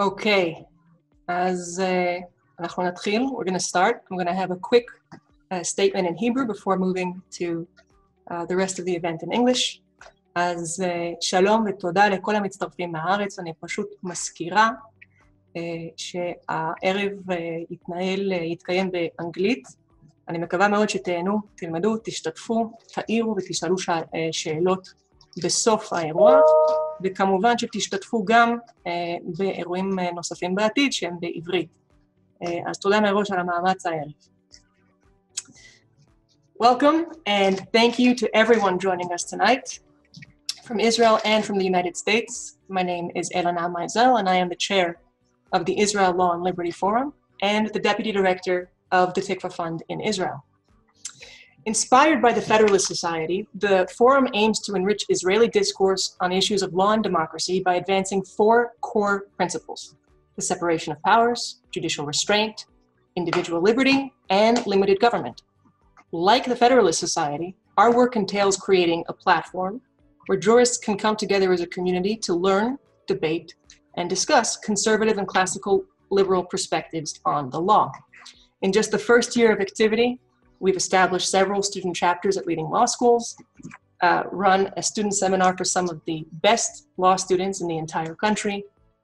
Okay, אז אנחנו נתחיל. We're going to start. I'm going to have a quick statement in Hebrew before moving to the rest of the event in English. אז שלום ותודה לכל המצטרפים מהארץ. אני פשוט מזכירה שהערב יתקיים באנגלית. אני מקווה מאוד שתהנו, תלמדו, תשתתפו, תעירו ותשאלו שאלות בסוף האירוע, וכמובן שתשתתפו גם באירועים נוספים בעתיד שהם בעברית. אז תודה מראש על המאמץ הערב. Welcome and thank you to everyone joining us tonight from Israel and from the United States. My name is Elana Maizel and I am the chair of the Israel Law and Liberty Forum and the deputy director of the Tikva Fund in Israel. Inspired by the Federalist Society, the forum aims to enrich Israeli discourse on issues of law and democracy by advancing four core principles: the separation of powers, judicial restraint, individual liberty, and limited government. Like the Federalist Society, our work entails creating a platform where jurists can come together as a community to learn, debate, and discuss conservative and classical liberal perspectives on the law. In just the first year of activity, we've established several student chapters at leading law schools, run a student seminar for some of the best law students in the entire country,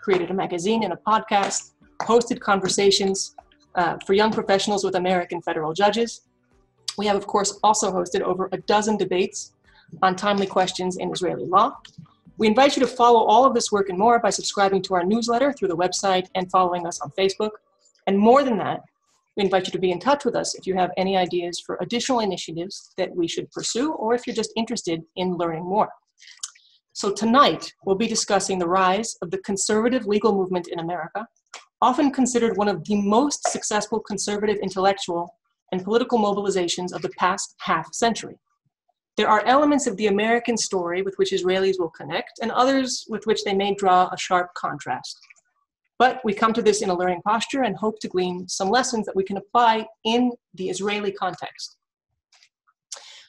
created a magazine and a podcast, hosted conversations for young professionals with American federal judges. We have, of course, also hosted over a dozen debates on timely questions in Israeli law. We invite you to follow all of this work and more by subscribing to our newsletter through the website and following us on Facebook. And more than that, we invite you to be in touch with us if you have any ideas for additional initiatives that we should pursue, or if you're just interested in learning more. So tonight, we'll be discussing the rise of the conservative legal movement in America, often considered one of the most successful conservative intellectual and political mobilizations of the past half century. There are elements of the American story with which Israelis will connect, and others with which they may draw a sharp contrast. But we come to this in a learning posture and hope to glean some lessons that we can apply in the Israeli context.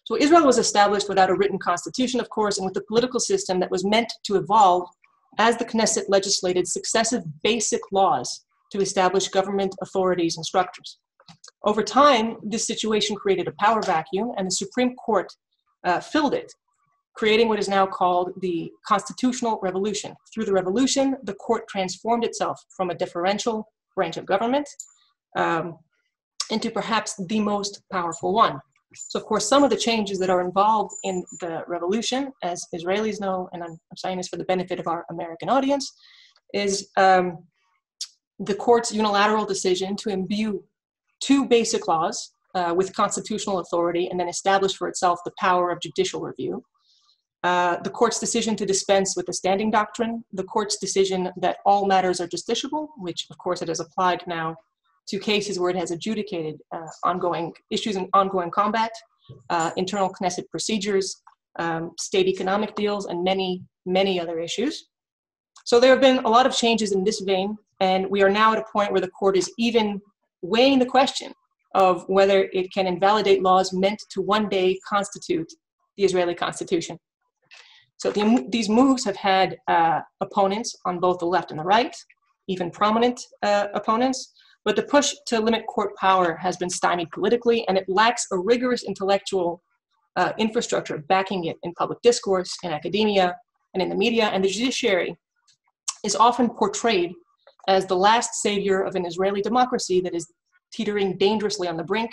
So Israel was established without a written constitution, of course, and with a political system that was meant to evolve as the Knesset legislated successive basic laws to establish government authorities and structures. Over time, this situation created a power vacuum, and the Supreme Court filled it, creating what is now called the constitutional revolution. Through the revolution, the court transformed itself from a deferential branch of government into perhaps the most powerful one. So, of course, some of the changes that are involved in the revolution, as Israelis know, and I'm saying this for the benefit of our American audience, is the court's unilateral decision to imbue two basic laws with constitutional authority and then establish for itself the power of judicial review. The court's decision to dispense with the standing doctrine, the court's decision that all matters are justiciable, which of course it has applied now to cases where it has adjudicated ongoing issues in ongoing combat, internal Knesset procedures, state economic deals, and many, many other issues. So there have been a lot of changes in this vein, and we are now at a point where the court is even weighing the question of whether it can invalidate laws meant to one day constitute the Israeli Constitution. So these moves have had opponents on both the left and the right, even prominent opponents, but the push to limit court power has been stymied politically, and it lacks a rigorous intellectual infrastructure backing it in public discourse, in academia, and in the media, and the judiciary is often portrayed as the last savior of an Israeli democracy that is teetering dangerously on the brink.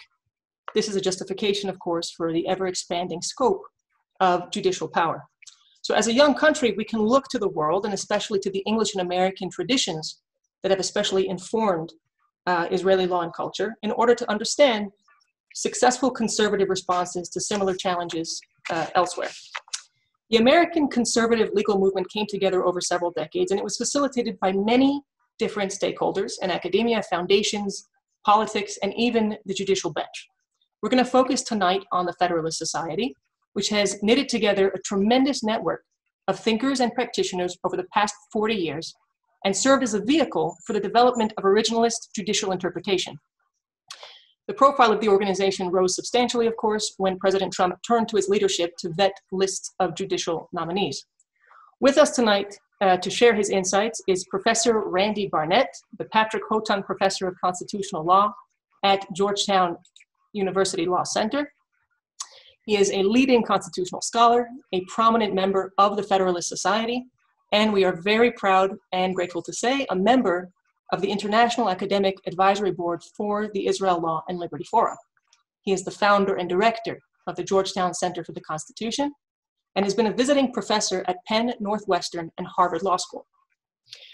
This is a justification, of course, for the ever-expanding scope of judicial power. So as a young country, we can look to the world, and especially to the English and American traditions that have especially informed Israeli law and culture, in order to understand successful conservative responses to similar challenges elsewhere. The American conservative legal movement came together over several decades, and it was facilitated by many different stakeholders in academia, foundations, politics, and even the judicial bench. We're going to focus tonight on the Federalist Society, which has knitted together a tremendous network of thinkers and practitioners over the past 40 years and served as a vehicle for the development of originalist judicial interpretation. The profile of the organization rose substantially, of course, when President Trump turned to his leadership to vet lists of judicial nominees. With us tonight to share his insights is Professor Randi Barnett, the Patrick Houghton Professor of Constitutional Law at Georgetown University Law Center. He is a leading constitutional scholar, a prominent member of the Federalist Society, and we are very proud and grateful to say a member of the International Academic Advisory Board for the Israel Law and Liberty Forum. He is the founder and director of the Georgetown Center for the Constitution and has been a visiting professor at Penn, Northwestern, and Harvard Law School.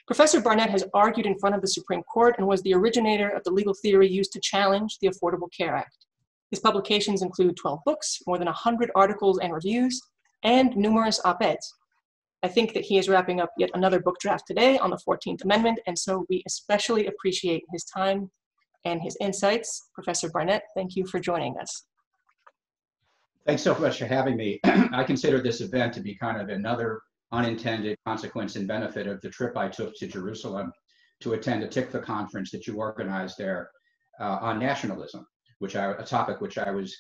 Professor Barnett has argued in front of the Supreme Court and was the originator of the legal theory used to challenge the Affordable Care Act. His publications include 12 books, more than 100 articles and reviews, and numerous op-eds. I think that he is wrapping up yet another book draft today on the 14th Amendment, and so we especially appreciate his time and his insights. Professor Barnett, thank you for joining us. Thanks so much for having me. I consider this event to be kind of another unintended consequence and benefit of the trip I took to Jerusalem to attend a TICFA conference that you organized there on nationalism, a topic which I was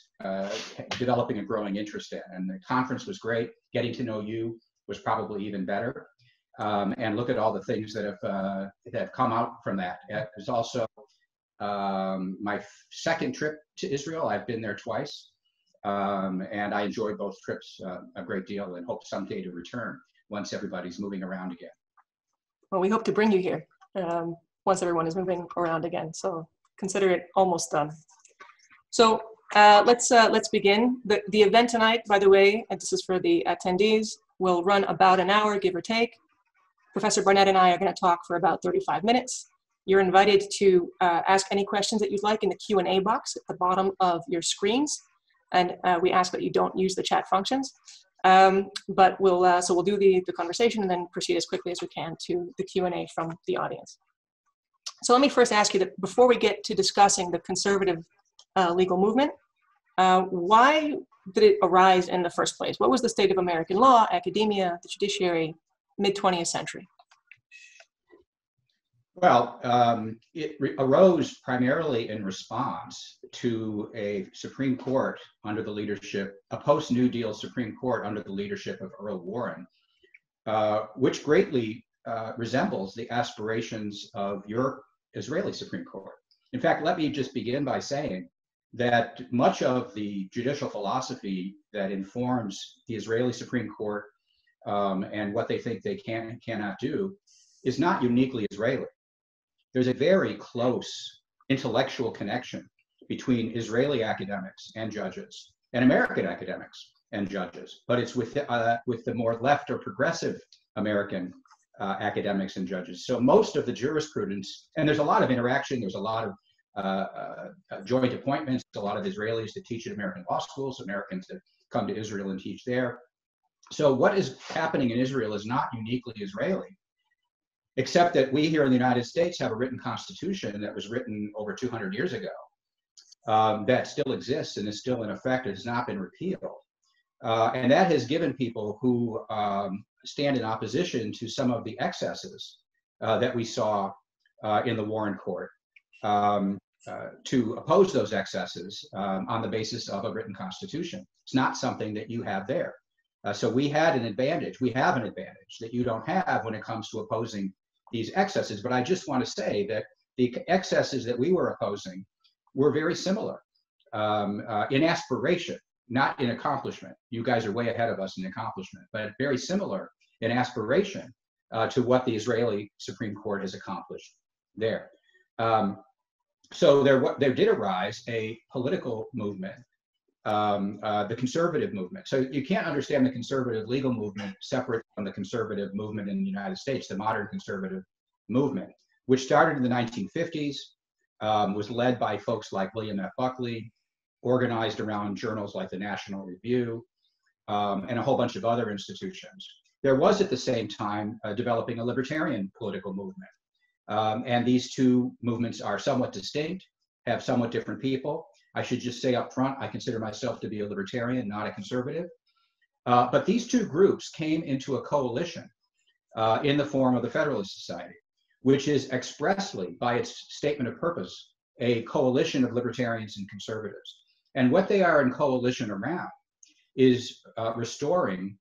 developing a growing interest in. And the conference was great. Getting to know you was probably even better. And look at all the things that have come out from that. It was also my second trip to Israel. I've been there twice. And I enjoyed both trips a great deal and hope someday to return once everybody's moving around again. Well, we hope to bring you here once everyone is moving around again. So consider it almost done. So let's begin. The event tonight, by the way, and this is for the attendees, will run about an hour, give or take. Professor Barnett and I are going to talk for about 35 minutes. You're invited to ask any questions that you'd like in the Q&A box at the bottom of your screens. And we ask that you don't use the chat functions. But we'll do the conversation and then proceed as quickly as we can to the Q&A from the audience. So let me first ask you that before we get to discussing the conservative legal movement, why did it arise in the first place? What was the state of American law, academia, the judiciary, mid-20th century? Well, it arose primarily in response to a Supreme Court under the leadership, a post-New Deal Supreme Court under the leadership of Earl Warren, which greatly resembles the aspirations of your Israeli Supreme Court. In fact, let me just begin by saying that much of the judicial philosophy that informs the Israeli Supreme Court and what they think they can and cannot do is not uniquely Israeli. There's a very close intellectual connection between Israeli academics and judges and American academics and judges, but it's with the more left or progressive American academics and judges. So most of the jurisprudence, and there's a lot of interaction, there's a lot of joint appointments, a lot of Israelis that teach at American law schools, Americans that come to Israel and teach there. So what is happening in Israel is not uniquely Israeli, except that we here in the United States have a written constitution that was written over 200 years ago that still exists and is still in effect. It has not been repealed. And that has given people who stand in opposition to some of the excesses that we saw in the Warren Court to oppose those excesses on the basis of a written constitution. It's not something that you have there. So we had an advantage. We have an advantage that you don't have when it comes to opposing these excesses. But I just want to say that the excesses that we were opposing were very similar in aspiration, not in accomplishment. You guys are way ahead of us in accomplishment, but very similar in aspiration to what the Israeli Supreme Court has accomplished there. So there did arise a political movement, the conservative movement. So you can't understand the conservative legal movement separate from the conservative movement in the United States, the modern conservative movement, which started in the 1950s, was led by folks like William F. Buckley, organized around journals like the National Review, and a whole bunch of other institutions. There was at the same time developing a libertarian political movement. And these two movements are somewhat distinct, have somewhat different people. I should just say up front, I consider myself to be a libertarian, not a conservative. But these two groups came into a coalition in the form of the Federalist Society, which is expressly, by its statement of purpose, a coalition of libertarians and conservatives. And what they are in coalition around is restoring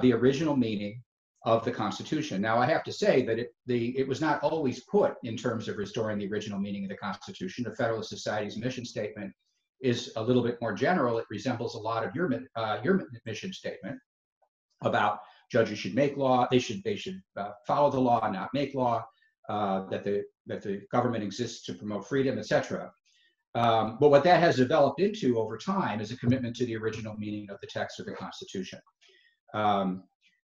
the original meaning of the Constitution. Now, I have to say that it was not always put in terms of restoring the original meaning of the Constitution. The Federalist Society's mission statement is a little bit more general. It resembles a lot of your mission statement about judges should make law, they should follow the law, not make law, that the government exists to promote freedom, etc. But what that has developed into over time is a commitment to the original meaning of the text of the Constitution.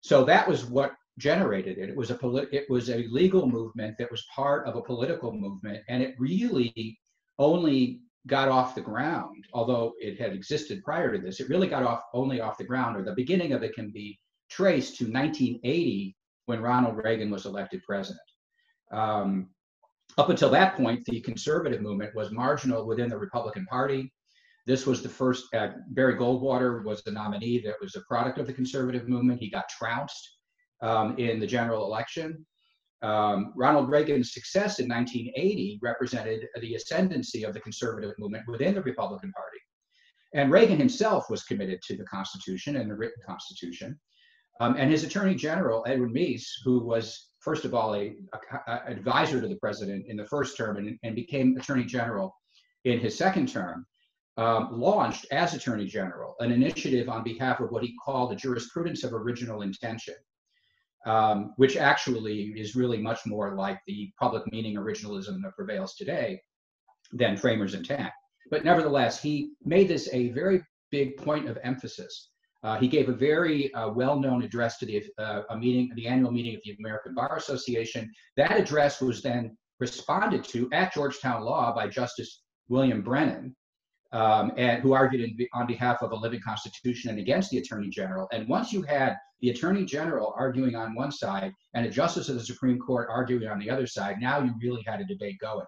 So that was what generated it. It was a legal movement that was part of a political movement, and it really only got off the ground, although it had existed prior to this. It really got only off the ground, or the beginning of it can be traced to 1980 when Ronald Reagan was elected president. Up until that point, the conservative movement was marginal within the Republican Party. This was the first, Barry Goldwater was the nominee that was a product of the conservative movement. He got trounced in the general election. Ronald Reagan's success in 1980 represented the ascendancy of the conservative movement within the Republican Party. And Reagan himself was committed to the Constitution and the written Constitution. And his Attorney General, Edwin Meese, who was, first of all, an advisor to the president in the first term and became Attorney General in his second term, launched as Attorney General an initiative on behalf of what he called the jurisprudence of original intention, which actually is really much more like the public meaning originalism that prevails today than framers' intent. But nevertheless, he made this a very big point of emphasis. He gave a very well-known address to the annual meeting of the American Bar Association. That address was then responded to at Georgetown Law by Justice William Brennan, and who argued on behalf of a living Constitution and against the Attorney General. And once you had the Attorney General arguing on one side and a Justice of the Supreme Court arguing on the other side, now you really had a debate going,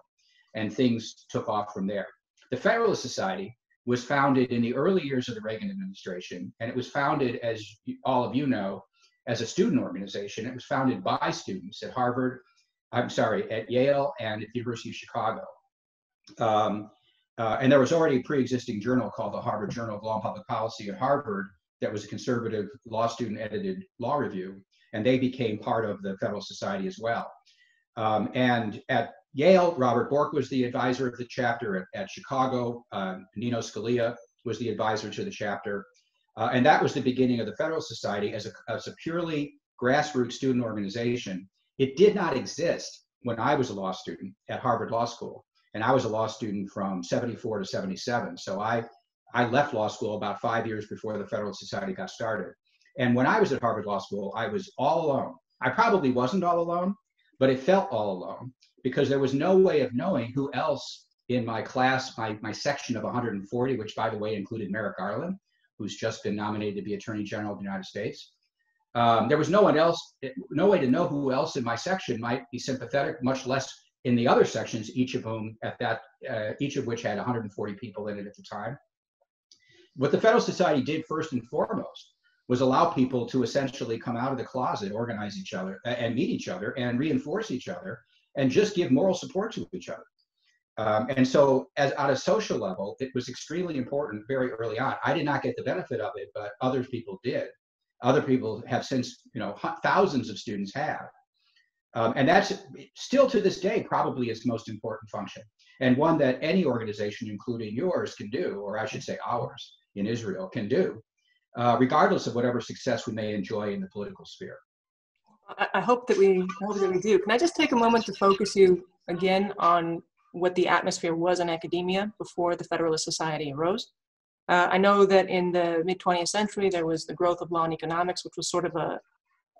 and things took off from there. The Federalist Society was founded in the early years of the Reagan administration, and it was founded, as all of you know, as a student organization. It was founded by students at at Yale and at the University of Chicago. And there was already a pre-existing journal called the Harvard Journal of Law and Public Policy at Harvard that was a conservative law student edited law review, and they became part of the Federalist Society as well. And at Yale, Robert Bork was the advisor of the chapter. At Chicago, Nino Scalia was the advisor to the chapter. And that was the beginning of the Federalist Society as a purely grassroots student organization. It did not exist when I was a law student at Harvard Law School. And I was a law student from 74 to 77. So I left law school about 5 years before the Federalist Society got started. And when I was at Harvard Law School, I was all alone. I probably wasn't all alone, but it felt all alone because there was no way of knowing who else in my class, my section of 140, which by the way included Merrick Garland, who's just been nominated to be Attorney General of the United States. There was no way to know who else in my section might be sympathetic, much less in the other sections, each of which had 140 people in it at the time. What the Federalist Society did first and foremost was allow people to essentially come out of the closet, organize each other, and meet each other, and reinforce each other, and just give moral support to each other. And so, on a social level, it was extremely important very early on. I did not get the benefit of it, but other people did. Other people have since, thousands of students have. And that's still to this day probably its most important function, and one that any organization, including yours, can do, or I should say ours in Israel, can do, regardless of whatever success we may enjoy in the political sphere. I hope that we do. Can I just take a moment to focus you again on what the atmosphere was in academia before the Federalist Society arose? I know that in the mid-20th century, there was the growth of law and economics, which was sort of a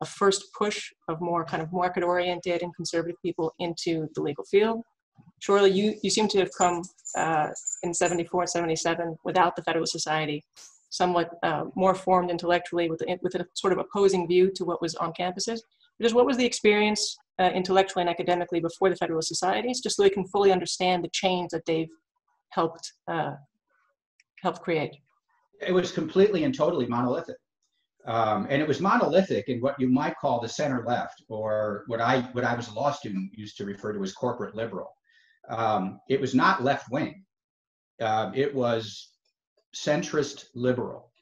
first push of more kind of market-oriented and conservative people into the legal field. Surely you seem to have come in 74, 77 without the Federalist Society, somewhat more formed intellectually with a sort of opposing view to what was on campuses. Just what was the experience intellectually and academically before the Federalist Societies, just so we can fully understand the change that they've helped create? It was completely and totally monolithic. And it was monolithic in what you might call the center left, or what I was a law student used to refer to as corporate liberal. It was not left wing. It was centrist liberal,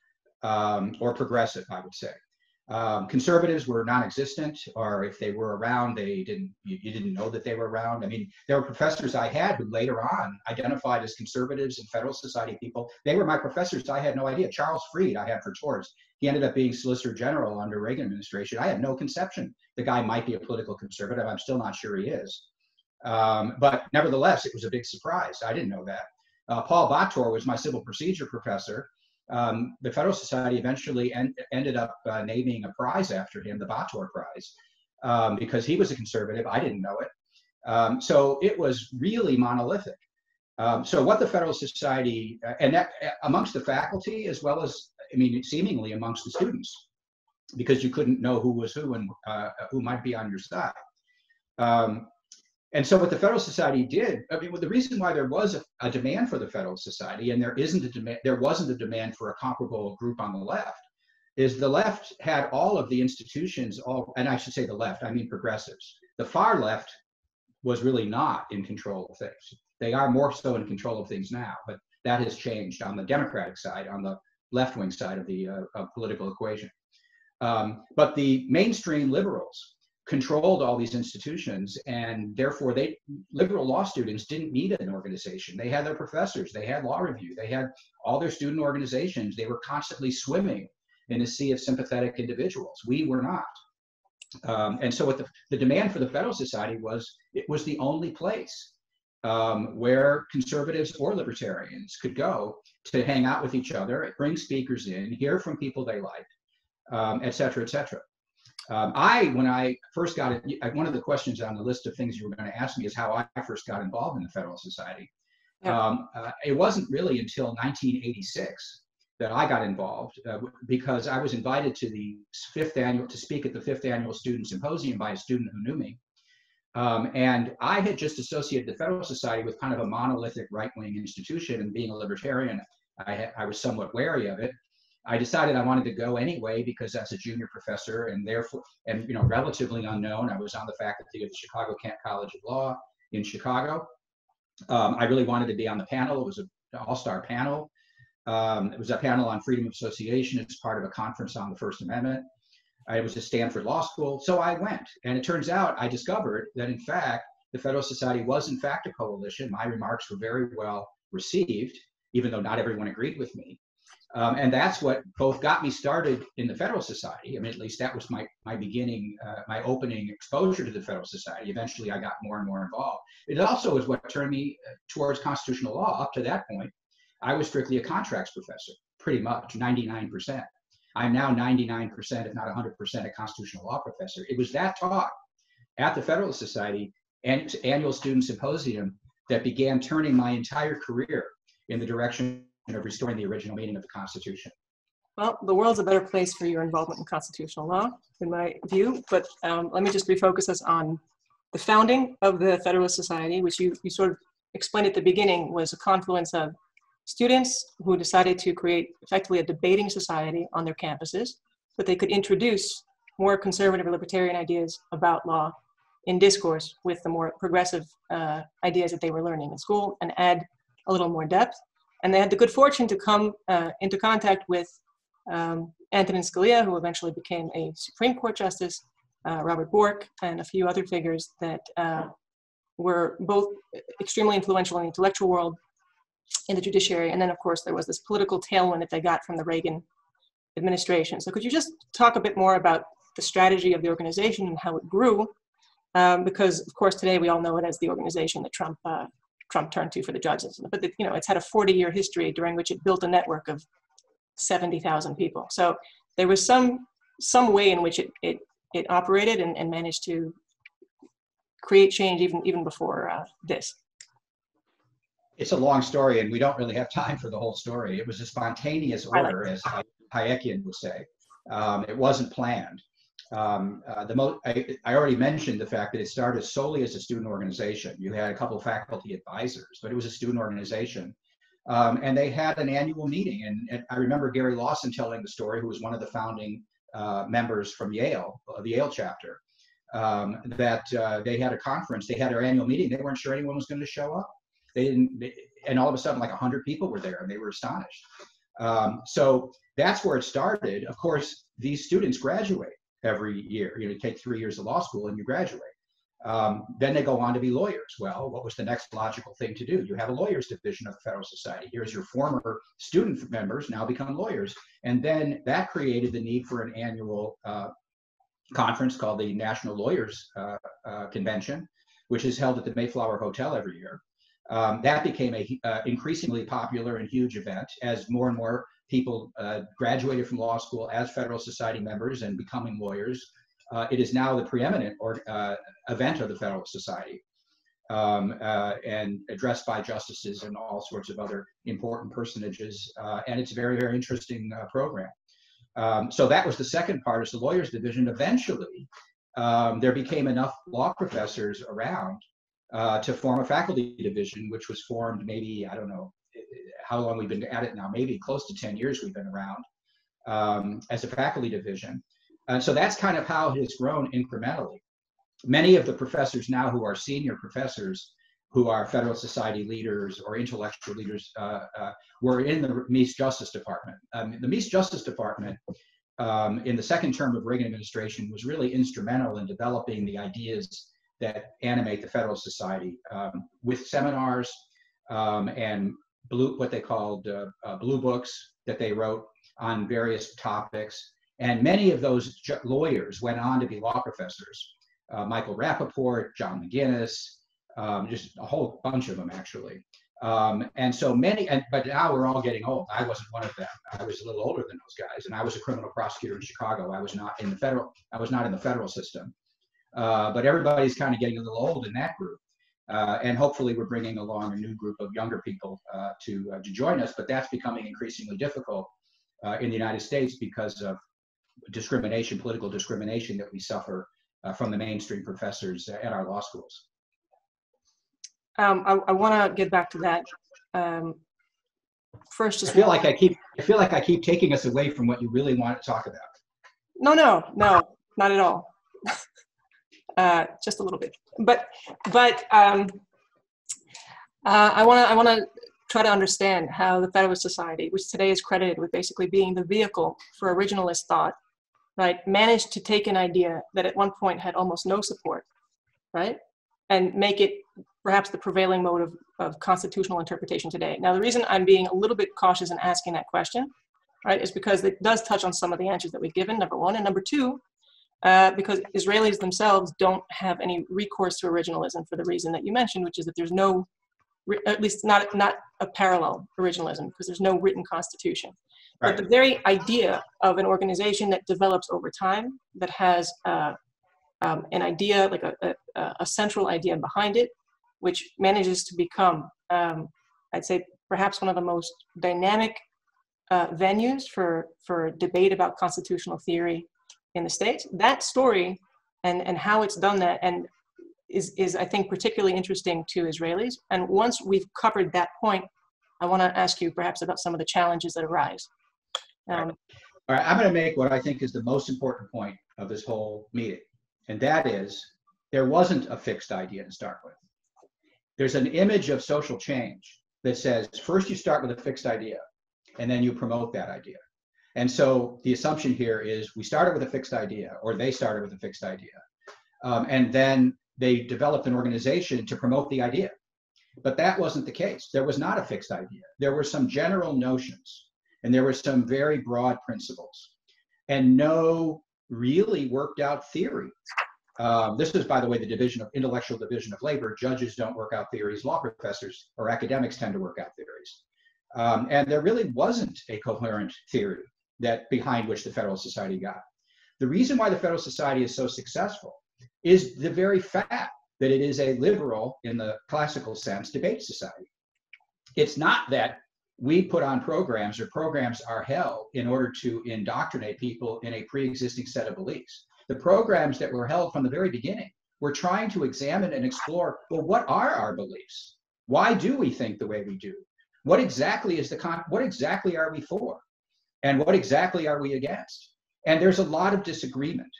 or progressive, I would say. Conservatives were non-existent, or if they were around, you didn't know that they were around. I mean, there were professors I had who later on identified as conservatives and Federalist Society people. They were my professors. I had no idea. Charles Freed, I had for tours. He ended up being Solicitor General under Reagan administration. I had no conception the guy might be a political conservative. I'm still not sure he is. But nevertheless, it was a big surprise. I didn't know that. Paul Bator was my civil procedure professor. The Federalist Society eventually ended up naming a prize after him, the Bator Prize, because he was a conservative. I didn't know it. So it was really monolithic. So what the Federalist Society, and that amongst the faculty, as well as, I mean, seemingly amongst the students, because you couldn't know who was who and who might be on your side. And so what the Federalist Society did, I mean, the reason why there was a demand for the Federalist Society, and there wasn't a demand for a comparable group on the left, is the left had all of the institutions, and I should say the left, I mean progressives. The far left was really not in control of things. They are more so in control of things now, but that has changed on the Democratic side, on the left-wing side of the political equation. But the mainstream liberals controlled all these institutions, and therefore liberal law students didn't need an organization. They had their professors, they had law review, they had all their student organizations. They were constantly swimming in a sea of sympathetic individuals. We were not. And so what the demand for the Federalist Society was, it was the only place where conservatives or libertarians could go to hang out with each other, bring speakers in, hear from people they liked, et cetera, et cetera. When I first got it, one of the questions on the list of things you were going to ask me is how I first got involved in the Federalist Society. Yeah. It wasn't really until 1986 that I got involved because I was invited to the to speak at the 5th Annual Student Symposium by a student who knew me. And I had just associated the Federalist Society with kind of a monolithic right-wing institution, and being a libertarian, I was somewhat wary of it. I decided I wanted to go anyway because as a junior professor and therefore, and you know, relatively unknown, I was on the faculty of the Chicago Kent College of Law in Chicago. I really wanted to be on the panel. It was an all-star panel. It was a panel on freedom of association as part of a conference on the First Amendment. I was at Stanford Law School, so I went. And it turns out I discovered that in fact, the Federalist Society was in fact a coalition. My remarks were very well received, even though not everyone agreed with me. And that's what both got me started in the Federalist Society. I mean, at least that was my beginning, my opening exposure to the Federalist Society. Eventually, I got more and more involved. It also is what turned me towards constitutional law. Up to that point, I was strictly a contracts professor, pretty much 99%. I'm now 99%, if not 100%, a constitutional law professor. It was that talk at the Federalist Society and Annual Student Symposium that began turning my entire career in the direction of restoring the original meaning of the Constitution. Well, the world's a better place for your involvement in constitutional law, in my view, but let me just refocus us on the founding of the Federalist Society, which you sort of explained at the beginning was a confluence of students who decided to create effectively a debating society on their campuses, but they could introduce more conservative or libertarian ideas about law in discourse with the more progressive ideas that they were learning in school and add a little more depth. And they had the good fortune to come into contact with Antonin Scalia, who eventually became a Supreme Court Justice, Robert Bork, and a few other figures that were both extremely influential in the intellectual world, in the judiciary. And then, of course, there was this political tailwind that they got from the Reagan administration. So could you just talk a bit more about the strategy of the organization and how it grew? Because, of course, today we all know it as the organization that Trump turned to for the judges. But you know, it's had a 40-year history during which it built a network of 70,000 people. So there was some way in which it operated and managed to create change even before this. It's a long story, and we don't really have time for the whole story. It was a spontaneous order, as Hayekian would say. It wasn't planned. I already mentioned the fact that it started solely as a student organization. You had a couple of faculty advisors, but it was a student organization. And they had an annual meeting. And I remember Gary Lawson telling the story, who was one of the founding members from Yale, the Yale chapter, that they had a conference, they had their annual meeting. They weren't sure anyone was going to show up. And all of a sudden, like 100 people were there, and they were astonished. So that's where it started. Of course, these students graduate every year. You take 3 years of law school and you graduate. Then they go on to be lawyers. Well, what was the next logical thing to do? You have a lawyers division of the Federalist Society. Here's your former student members now become lawyers. And then that created the need for an annual conference called the National Lawyers Convention, which is held at the Mayflower Hotel every year. That became a increasingly popular and huge event as more and more people graduated from law school as Federalist Society members and becoming lawyers. It is now the preeminent event of the Federalist Society, and addressed by justices and all sorts of other important personages. And it's a very, very interesting program. So that was the second part, is the lawyers division. Eventually, there became enough law professors around to form a faculty division, which was formed maybe, I don't know how long we've been at it now, maybe close to 10 years we've been around as a faculty division. So that's kind of how it has grown incrementally. Many of the professors now who are senior professors, who are Federalist Society leaders or intellectual leaders, were in the Meese Justice Department. The Meese Justice Department in the second term of Reagan administration was really instrumental in developing the ideas that animate the Federalist Society, with seminars and what they called blue books that they wrote on various topics. And many of those lawyers went on to be law professors. Michael Rappaport, John McGinnis, just a whole bunch of them actually. And so many, but now we're all getting old. I wasn't one of them. I was a little older than those guys, and I was a criminal prosecutor in Chicago. I was not in the federal system. But everybody's kind of getting a little old in that group. And hopefully we're bringing along a new group of younger people to join us, but that's becoming increasingly difficult in the United States because of discrimination, political discrimination that we suffer from the mainstream professors at our law schools. I want to get back to that. First, just I feel like I keep taking us away from what you really want to talk about. No, not at all. Just a little bit, but I want to try to understand how the Federalist Society, which today is credited with basically being the vehicle for originalist thought, right, managed to take an idea that at one point had almost no support, right, and make it perhaps the prevailing mode of constitutional interpretation today. Now, the reason I'm being a little bit cautious in asking that question, right, is because it does touch on some of the answers that we've given, number one, and number two, because Israelis themselves don't have any recourse to originalism for the reason that you mentioned, which is that there's no, at least not a parallel originalism, because there's no written constitution. Right. But the very idea of an organization that develops over time, that has an idea, like a central idea behind it, which manages to become, I'd say, perhaps one of the most dynamic venues for debate about constitutional theory in the States. That story and how it's done that and is I think particularly interesting to Israelis. And once we've covered that point, I want to ask you perhaps about some of the challenges that arise. All right, I'm going to make what I think is the most important point of this whole meeting, and that is there wasn't a fixed idea to start with. There's an image of social change that says first you start with a fixed idea, and then you promote that idea. And so the assumption here is we started with a fixed idea, or they started with a fixed idea, and then they developed an organization to promote the idea. But that wasn't the case. There was not a fixed idea. There were some general notions, and there were some very broad principles, and no really worked out theory. This is, by the way, the intellectual division of labor. Judges don't work out theories. Law professors or academics tend to work out theories. And there really wasn't a coherent theory behind which the Federalist Society got. The reason why the Federalist Society is so successful is the very fact that it is a liberal, in the classical sense, debate society. It's not that we put on programs or programs are held in order to indoctrinate people in a pre-existing set of beliefs. The programs that were held from the very beginning were trying to examine and explore, well, what are our beliefs? Why do we think the way we do? What exactly is what exactly are we for? And what exactly are we against? And there's a lot of disagreement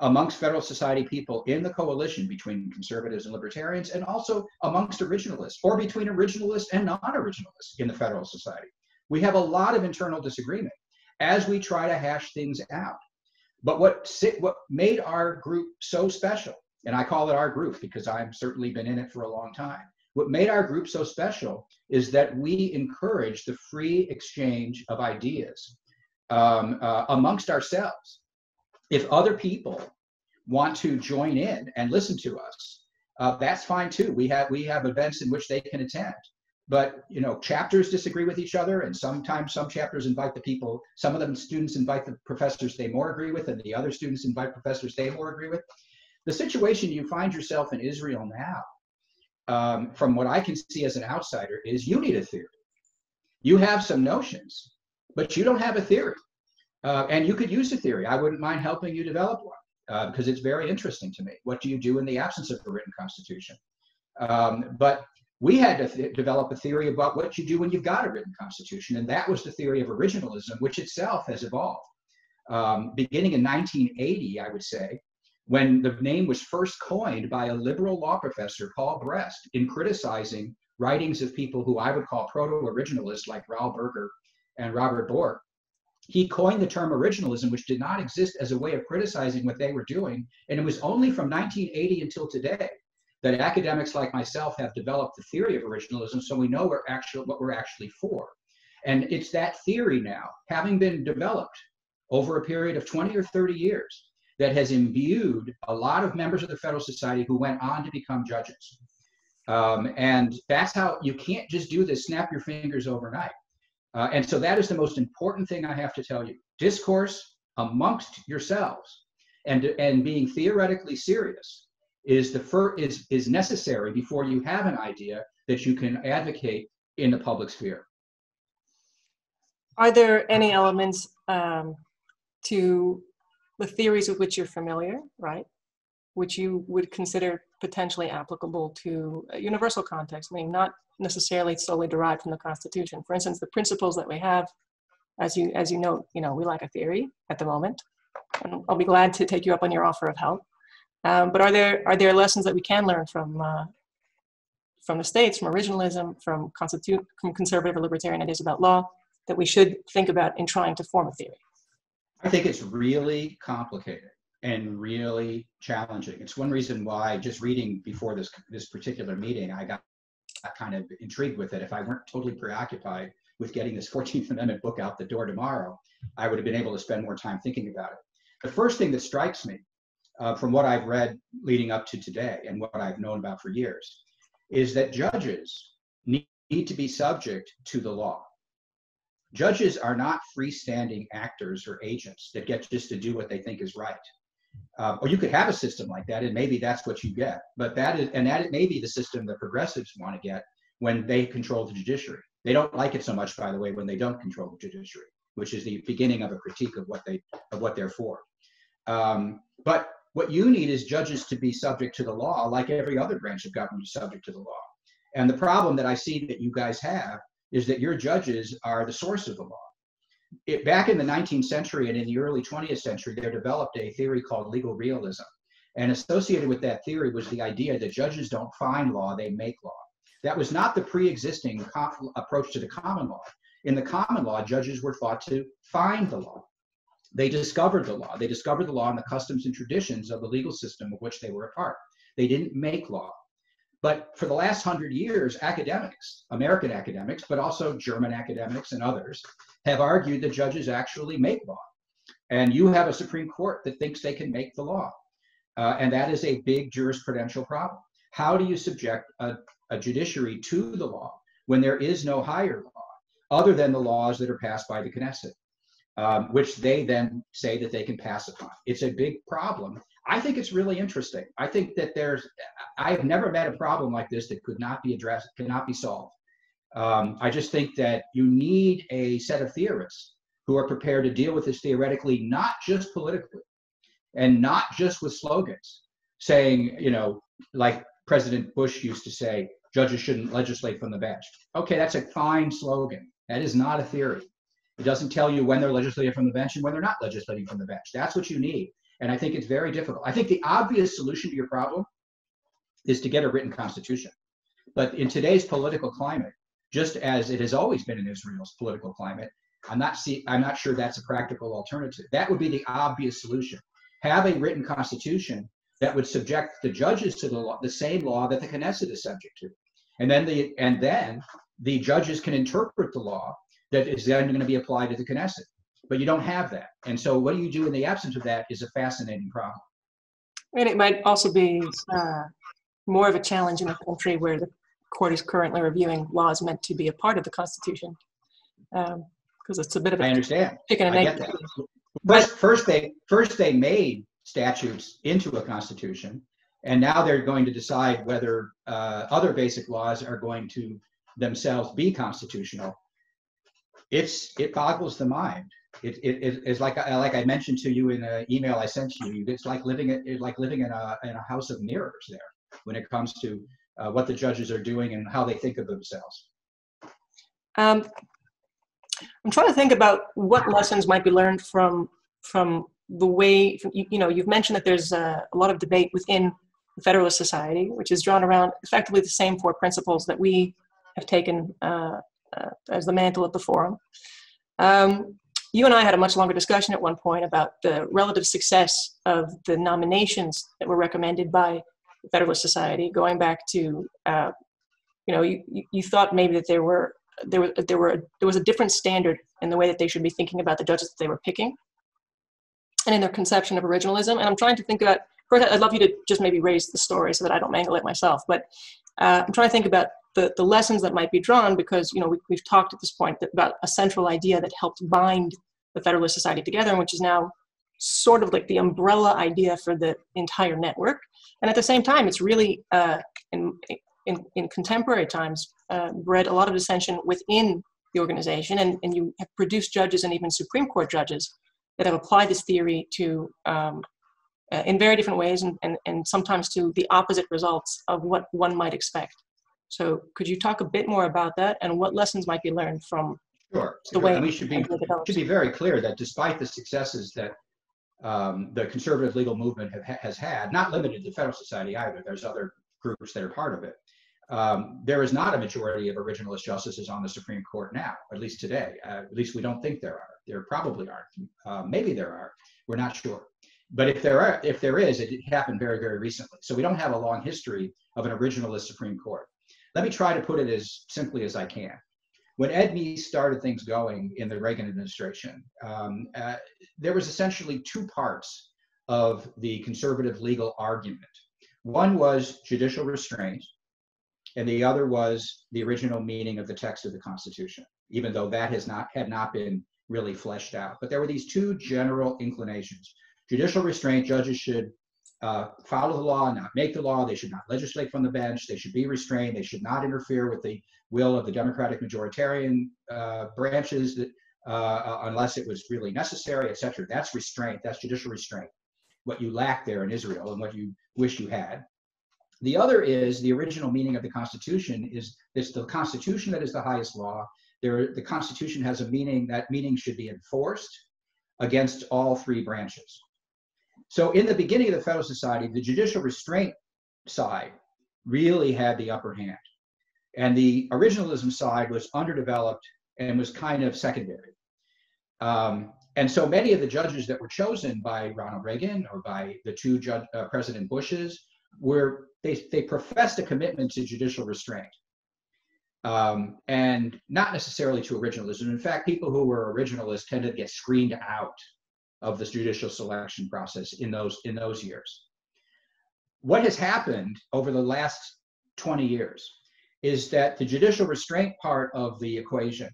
amongst Federalist Society people in the coalition between conservatives and libertarians, and also amongst originalists, or between originalists and non-originalists in the Federalist Society. We have a lot of internal disagreement as we try to hash things out. But what made our group so special, and I call it our group because I've certainly been in it for a long time, what made our group so special is that we encourage the free exchange of ideas amongst ourselves. If other people want to join in and listen to us, that's fine too. We have events in which they can attend. But you know, chapters disagree with each other, and sometimes some chapters invite the people, some of them students invite the professors they more agree with, and the other students invite professors they more agree with. The situation you find yourself in Israel now, from what I can see as an outsider, is you need a theory. You have some notions, but you don't have a theory. And you could use a theory. I wouldn't mind helping you develop one because it's very interesting to me. What do you do in the absence of a written constitution? But we had to develop a theory about what you do when you've got a written constitution, and that was the theory of originalism, which itself has evolved. Beginning in 1980, I would say, when the name was first coined by a liberal law professor, Paul Brest, in criticizing writings of people who I would call proto-originalists like Raoul Berger and Robert Bork. He coined the term originalism, which did not exist as a way of criticizing what they were doing. And it was only from 1980 until today that academics like myself have developed the theory of originalism, so we know what we're actually for. And it's that theory now, having been developed over a period of 20 or 30 years, that has imbued a lot of members of the Federalist Society who went on to become judges. And that's how you can't just do this, snap your fingers overnight. And so that is the most important thing I have to tell you. Discourse amongst yourselves and being theoretically serious is necessary before you have an idea that you can advocate in the public sphere. Are there any elements to the theories with which you're familiar, right, which you would consider potentially applicable to a universal context, I mean, not necessarily solely derived from the Constitution? For instance, the principles that we have, as you note, we lack a theory at the moment, and I'll be glad to take you up on your offer of help. But are there lessons that we can learn from the states, from originalism, from conservative or libertarian ideas about law, that we should think about in trying to form a theory? I think it's really complicated and really challenging. It's one reason why, just reading before this particular meeting, I got kind of intrigued with it. If I weren't totally preoccupied with getting this 14th Amendment book out the door tomorrow, I would have been able to spend more time thinking about it. The first thing that strikes me from what I've read leading up to today and what I've known about for years is that judges need to be subject to the law. Judges are not freestanding actors or agents that get just to do what they think is right. Or you could have a system like that, and maybe that's what you get. But that may be the system that progressives want to get when they control the judiciary. They don't like it so much, by the way, when they don't control the judiciary, which is the beginning of a critique of what they're for. But what you need is judges to be subject to the law, like every other branch of government is subject to the law. And the problem that I see that you guys have is that your judges are the source of the law. Back in the 19th century and in the early 20th century, they developed a theory called legal realism. And associated with that theory was the idea that judges don't find law, they make law. That was not the pre-existing approach to the common law. In the common law, judges were thought to find the law. They discovered the law. They discovered the law and the customs and traditions of the legal system of which they were a part. They didn't make law. But for the last 100 years, academics, American academics, but also German academics and others, have argued that judges actually make law. And you have a Supreme Court that thinks they can make the law. And that is a big jurisprudential problem. How do you subject a judiciary to the law when there is no higher law other than the laws that are passed by the Knesset, which they then say that they can pass upon? It's a big problem. I think it's really interesting. I think that I have never met a problem like this that could not be addressed, cannot be solved. I just think that you need a set of theorists who are prepared to deal with this theoretically, not just politically, and not just with slogans, saying, like President Bush used to say, judges shouldn't legislate from the bench. Okay, that's a fine slogan. That is not a theory. It doesn't tell you when they're legislating from the bench and when they're not legislating from the bench. That's what you need. And I think it's very difficult. I think the obvious solution to your problem is to get a written constitution. But in today's political climate, just as it has always been in Israel's political climate, I'm not sure that's a practical alternative. That would be the obvious solution. Have a written constitution that would subject the judges to the same law that the Knesset is subject to. And then the judges can interpret the law that is then going to be applied to the Knesset. But you don't have that. And so what do you do in the absence of that is a fascinating problem. And it might also be more of a challenge in a country where the court is currently reviewing laws meant to be a part of the Constitution. Because it's a bit of a chicken and egg. I get that. First they made statutes into a constitution, and now they're going to decide whether other basic laws are going to themselves be constitutional. It boggles the mind. It's like I mentioned to you in an email I sent to you. It's like living in a house of mirrors there when it comes to what the judges are doing and how they think of themselves. I'm trying to think about what lessons might be learned from the way, you've mentioned that there's a lot of debate within the Federalist Society, which is drawn around effectively the same four principles that we have taken as the mantle of the forum. You and I had a much longer discussion at one point about the relative success of the nominations that were recommended by the Federalist Society, going back to, you thought maybe that there was a different standard in the way that they should be thinking about the judges that they were picking, and in their conception of originalism. And I'm trying to think about, first, I'd love you to just maybe raise the story so that I don't mangle it myself, but I'm trying to think about the lessons that might be drawn, because we've talked at this point about a central idea that helped bind the Federalist Society together, which is now sort of like the umbrella idea for the entire network. And at the same time, it's really in contemporary times bred a lot of dissension within the organization, and you have produced judges and even Supreme Court judges that have applied this theory to in very different ways, and sometimes to the opposite results of what one might expect. So could you talk a bit more about that and what lessons might be learned from the way we should be very clear that despite the successes that the conservative legal movement has had, not limited to the Federalist Society either, there's other groups that are part of it, there is not a majority of originalist justices on the Supreme Court now, at least today. At least we don't think there are. There probably aren't. Maybe there are. We're not sure. But if there is, it happened very, very recently. So we don't have a long history of an originalist Supreme Court. Let me try to put it as simply as I can. When Ed Meese started things going in the Reagan administration, there was essentially two parts of the conservative legal argument. One was judicial restraint, and the other was the original meaning of the text of the Constitution, even though that had not been really fleshed out. But there were these two general inclinations. Judicial restraint, judges should follow the law, not make the law. They should not legislate from the bench. They should be restrained. They should not interfere with the will of the Democratic majoritarian branches unless it was really necessary, et cetera. That's restraint. That's judicial restraint. What you lack there in Israel and what you wish you had. The other is the original meaning of the Constitution is it's the Constitution that is the highest law. The Constitution has a meaning. That meaning should be enforced against all three branches. So in the beginning of the Federalist Society, the judicial restraint side really had the upper hand. And the originalism side was underdeveloped and was kind of secondary. And so many of the judges that were chosen by Ronald Reagan or by the two President Bushes they professed a commitment to judicial restraint. And not necessarily to originalism. In fact, people who were originalists tended to get screened out of this judicial selection process in those years. What has happened over the last 20 years is that the judicial restraint part of the equation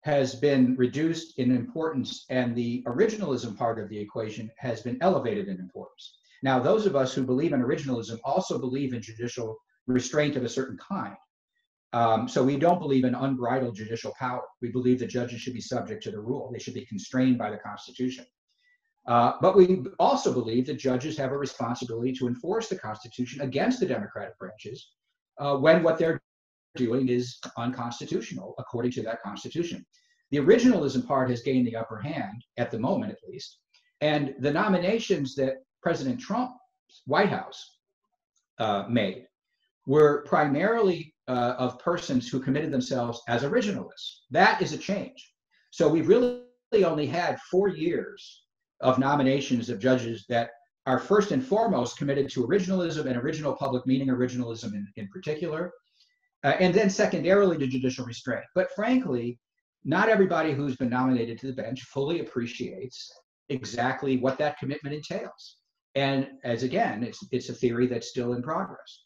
has been reduced in importance, and the originalism part of the equation has been elevated in importance. Now, those of us who believe in originalism also believe in judicial restraint of a certain kind. So we don't believe in unbridled judicial power. We believe that judges should be subject to the rule. They should be constrained by the Constitution. But we also believe that judges have a responsibility to enforce the Constitution against the Democratic branches when what they're doing is unconstitutional according to that Constitution. The originalism part has gained the upper hand at the moment, at least. And the nominations that President Trump's White House made were primarily of persons who committed themselves as originalists. That is a change. So we've really only had 4 years of nominations of judges that are first and foremost committed to originalism and original public meaning, originalism in particular, and then secondarily to judicial restraint. But frankly, not everybody who's been nominated to the bench fully appreciates exactly what that commitment entails. And as again, it's a theory that's still in progress.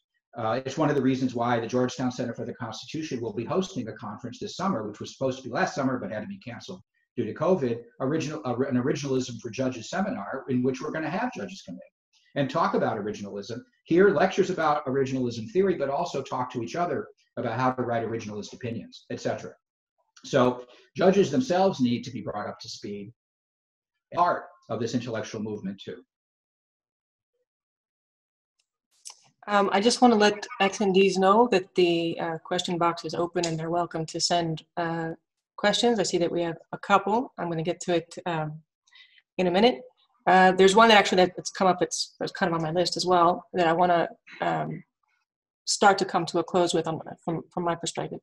It's one of the reasons why the Georgetown Center for the Constitution will be hosting a conference this summer, which was supposed to be last summer but had to be canceled due to COVID, an originalism for judges seminar in which we're going to have judges come in and talk about originalism, hear lectures about originalism theory, but also talk to each other about how to write originalist opinions, etc. So judges themselves need to be brought up to speed, part of this intellectual movement too. I just want to let attendees know that the question box is open and they're welcome to send questions. I see that we have a couple. I'm going to get to it in a minute. There's one actually that's come up, it's kind of on my list as well, that I want to start to come to a close with from my perspective.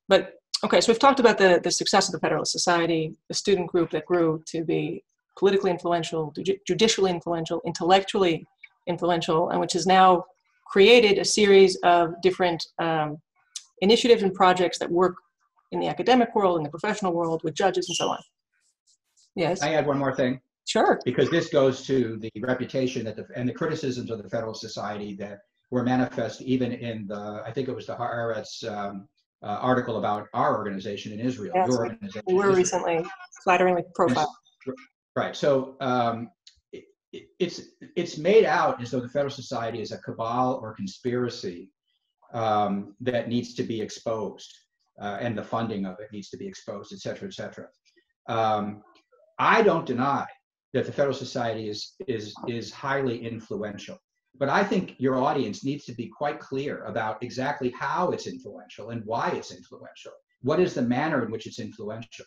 But okay, so we've talked about the success of the Federalist Society, the student group that grew to be politically influential, judicially influential, intellectually influential, and which has now created a series of different initiatives and projects that work in the academic world, in the professional world, with judges and so on. Yes? I add one more thing. Sure. Because this goes to the reputation and the criticisms of the Federalist Society that were manifest even in I think it was the Haaretz article about our organization in Israel. Yes, your organization. We were recently flatteringly profiled. Right. So it's made out as though the Federalist Society is a cabal or conspiracy that needs to be exposed, and the funding of it needs to be exposed, et cetera, et cetera. I don't deny that the Federalist Society is highly influential, but I think your audience needs to be quite clear about exactly how it's influential and why it's influential. What is the manner in which it's influential?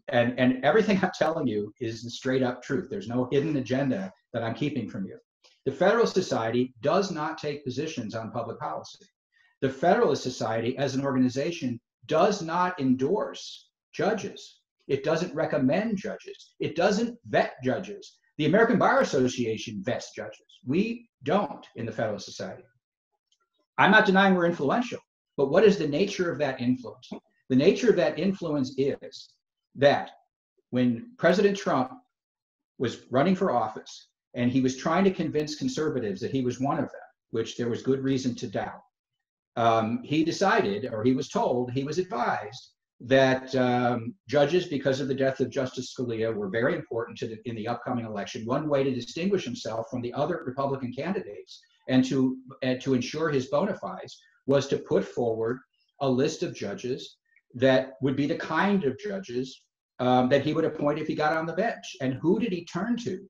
And everything I'm telling you is the straight up truth. There's no hidden agenda that I'm keeping from you. The Federalist Society does not take positions on public policy. The Federalist Society as an organization does not endorse judges. It doesn't recommend judges. It doesn't vet judges. The American Bar Association vets judges. We don't in the Federalist Society. I'm not denying we're influential, but what is the nature of that influence? The nature of that influence is that when President Trump was running for office and he was trying to convince conservatives that he was one of them, which there was good reason to doubt, he decided, or he was told, he was advised that judges, because of the death of Justice Scalia, were very important in the upcoming election. One way to distinguish himself from the other Republican candidates and to ensure his bona fides was to put forward a list of judges that would be the kind of judges that he would appoint if he got on the bench. And who did he turn to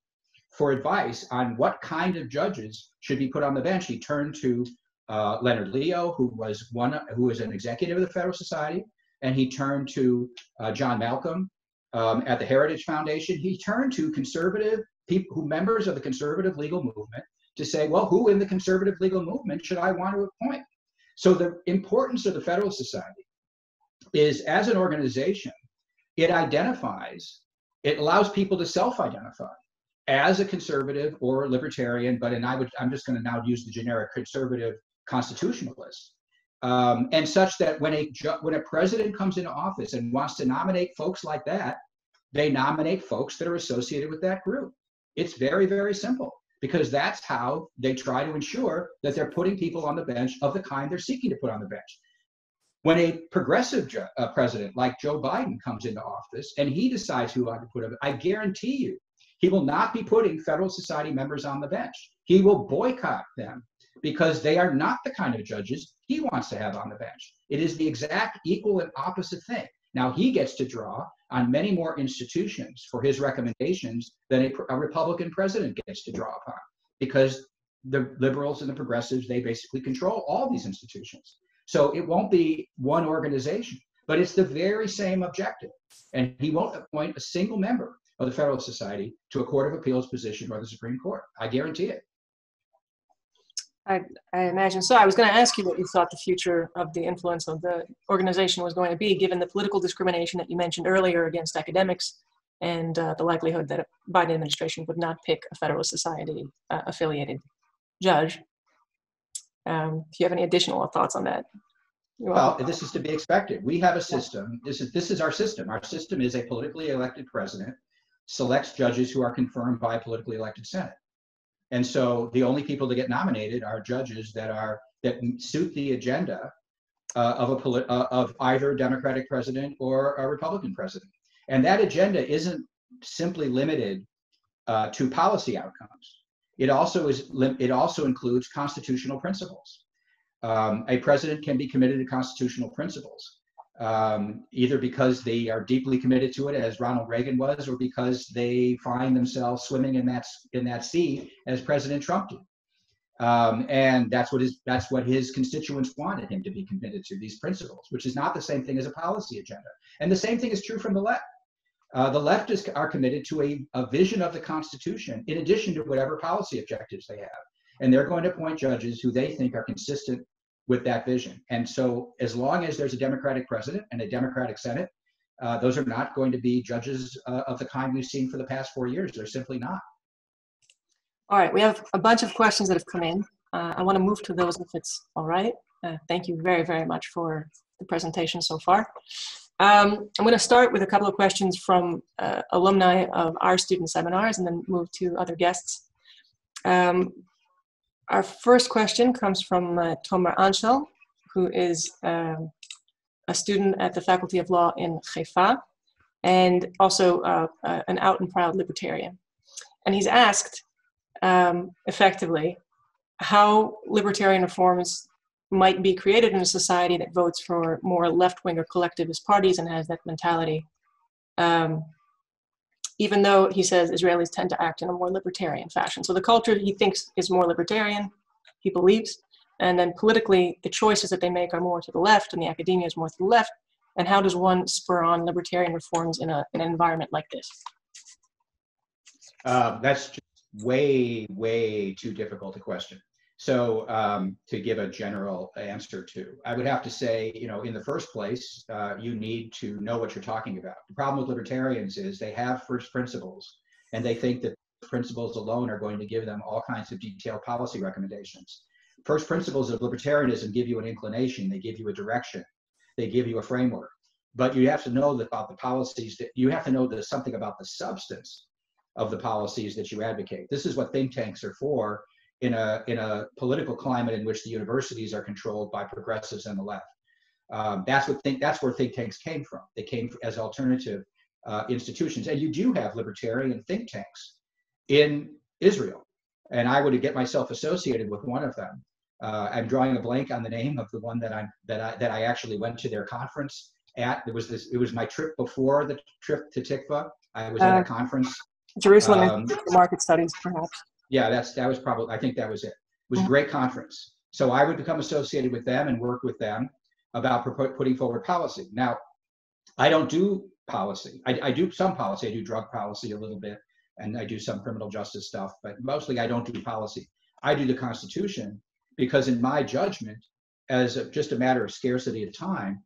for advice on what kind of judges should be put on the bench? He turned to Leonard Leo, who was an executive of the Federalist Society, and he turned to John Malcolm at the Heritage Foundation. He turned to conservative people, members of the conservative legal movement, to say, well, who in the conservative legal movement should I want to appoint? So the importance of the Federalist Society is, as an organization, it allows people to self-identify as a conservative or a libertarian, I'm just going to now use the generic conservative constitutionalist, and such that when a president comes into office and wants to nominate folks like that, they nominate folks that are associated with that group. It's very, very simple, because that's how they try to ensure that they're putting people on the bench of the kind they're seeking to put on the bench. When a progressive president like Joe Biden comes into office and he decides who to put on, I guarantee you, he will not be putting Federalist Society members on the bench. He will boycott them because they are not the kind of judges he wants to have on the bench. It is the exact equal and opposite thing. Now he gets to draw on many more institutions for his recommendations than a Republican president gets to draw upon, because the liberals and the progressives, they basically control all these institutions. So it won't be one organization, but it's the very same objective. And he won't appoint a single member of the Federalist Society to a Court of Appeals position or the Supreme Court. I guarantee it. I imagine so. I was going to ask you what you thought the future of the influence of the organization was going to be, given the political discrimination that you mentioned earlier against academics and the likelihood that a Biden administration would not pick a Federalist Society affiliated judge. Do you have any additional thoughts on that? Well, this is to be expected. We have a system. This is our system. Our system is a politically elected president selects judges who are confirmed by a politically elected Senate. And so the only people that get nominated are judges that suit the agenda of either a Democratic president or a Republican president. And that agenda isn't simply limited to policy outcomes. It also includes constitutional principles. A president can be committed to constitutional principles, either because they are deeply committed to it, as Ronald Reagan was, or because they find themselves swimming in that sea, as President Trump did. And that's what his constituents wanted him to be committed to, these principles, which is not the same thing as a policy agenda. And the same thing is true from the left. The leftists are committed to a vision of the Constitution in addition to whatever policy objectives they have. And they're going to appoint judges who they think are consistent with that vision. And so as long as there's a Democratic president and a Democratic Senate, those are not going to be judges of the kind we've seen for the past 4 years. They're simply not. All right, we have a bunch of questions that have come in. I want to move to those if it's all right. Thank you very, very much for the presentation so far. I'm going to start with a couple of questions from alumni of our student seminars and then move to other guests. Our first question comes from Tomer Anshel, who is a student at the Faculty of Law in Haifa and also an out and proud libertarian. And he's asked, effectively, how libertarian reforms might be created in a society that votes for more left-wing or collectivist parties and has that mentality, even though he says Israelis tend to act in a more libertarian fashion. So the culture he thinks is more libertarian, he believes, and then politically the choices that they make are more to the left and the academia is more to the left. And how does one spur on libertarian reforms in an environment like this? That's just way, way too difficult a question. So to give a general answer to, I would have to say, in the first place, you need to know what you're talking about. The problem with libertarians is they have first principles, and they think that principles alone are going to give them all kinds of detailed policy recommendations. First principles of libertarianism give you an inclination, they give you a direction, they give you a framework. But you have to know about the policies, that you have to know something about the substance of the policies that you advocate. This is what think tanks are for in a political climate in which the universities are controlled by progressives and the left. That's where think tanks came from. They came as alternative institutions. And you do have libertarian think tanks in Israel. And I would get myself associated with one of them. I'm drawing a blank on the name of the one that I actually went to their conference at. It was my trip before the trip to Tikva. I was at a conference. Jerusalem Market Studies, perhaps. Yeah, that was probably, I think that was it. It was a great conference. So I would become associated with them and work with them about putting forward policy. Now, I don't do policy. I do some policy. I do drug policy a little bit, and I do some criminal justice stuff, but mostly I don't do policy. I do the Constitution because in my judgment, as just a matter of scarcity of time,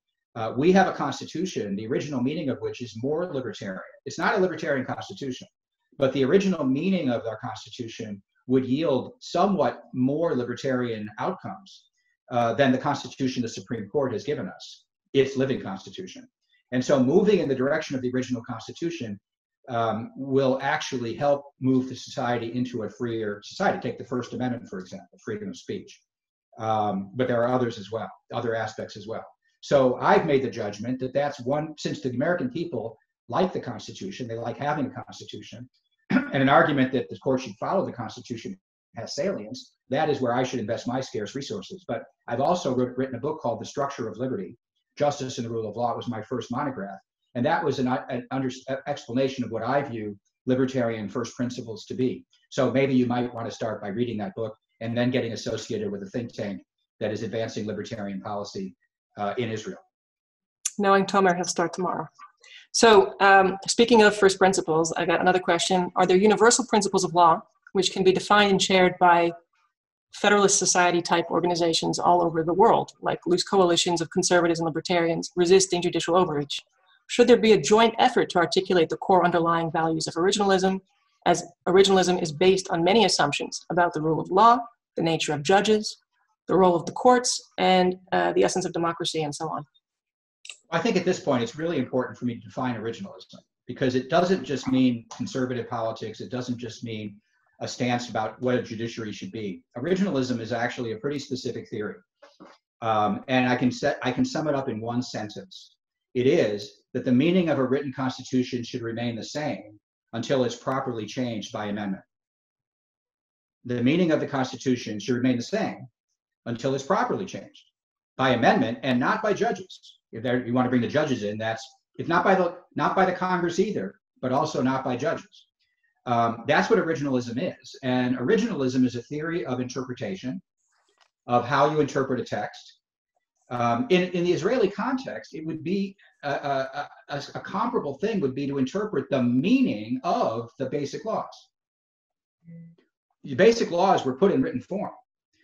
we have a Constitution, the original meaning of which is more libertarian. It's not a libertarian Constitution, but the original meaning of our Constitution would yield somewhat more libertarian outcomes than the Constitution the Supreme Court has given us, its living Constitution. And so moving in the direction of the original Constitution will actually help move the society into a freer society. Take the First Amendment, for example, freedom of speech. But there are others as well, other aspects as well. So I've made the judgment that that's one, since the American people like the Constitution, they like having a Constitution, and an argument that the court should follow the Constitution has salience, that is where I should invest my scarce resources. But I've also written a book called The Structure of Liberty, Justice and the Rule of Law. It was my first monograph. And that was an explanation of what I view libertarian first principles to be. So maybe you might want to start by reading that book and then getting associated with a think tank that is advancing libertarian policy in Israel. Knowing Tomer, he'll start tomorrow. So speaking of first principles, I got another question. Are there universal principles of law which can be defined and shared by Federalist Society type organizations all over the world, like loose coalitions of conservatives and libertarians resisting judicial overreach? Should there be a joint effort to articulate the core underlying values of originalism, as originalism is based on many assumptions about the rule of law, the nature of judges, the role of the courts, and the essence of democracy, and so on? I think at this point, it's really important for me to define originalism, because it doesn't just mean conservative politics. It doesn't just mean a stance about what a judiciary should be. Originalism is actually a pretty specific theory. And I can sum it up in one sentence. It is that the meaning of a written constitution should remain the same until it's properly changed by amendment. The meaning of the Constitution should remain the same until it's properly changed by amendment, and not by judges. If you want to bring the judges in, it's not by the Congress either, but also not by judges. That's what originalism is. And originalism is a theory of interpretation, of how you interpret a text. In the Israeli context, it would be a comparable thing would be to interpret the meaning of the basic laws. The basic laws were put in written form.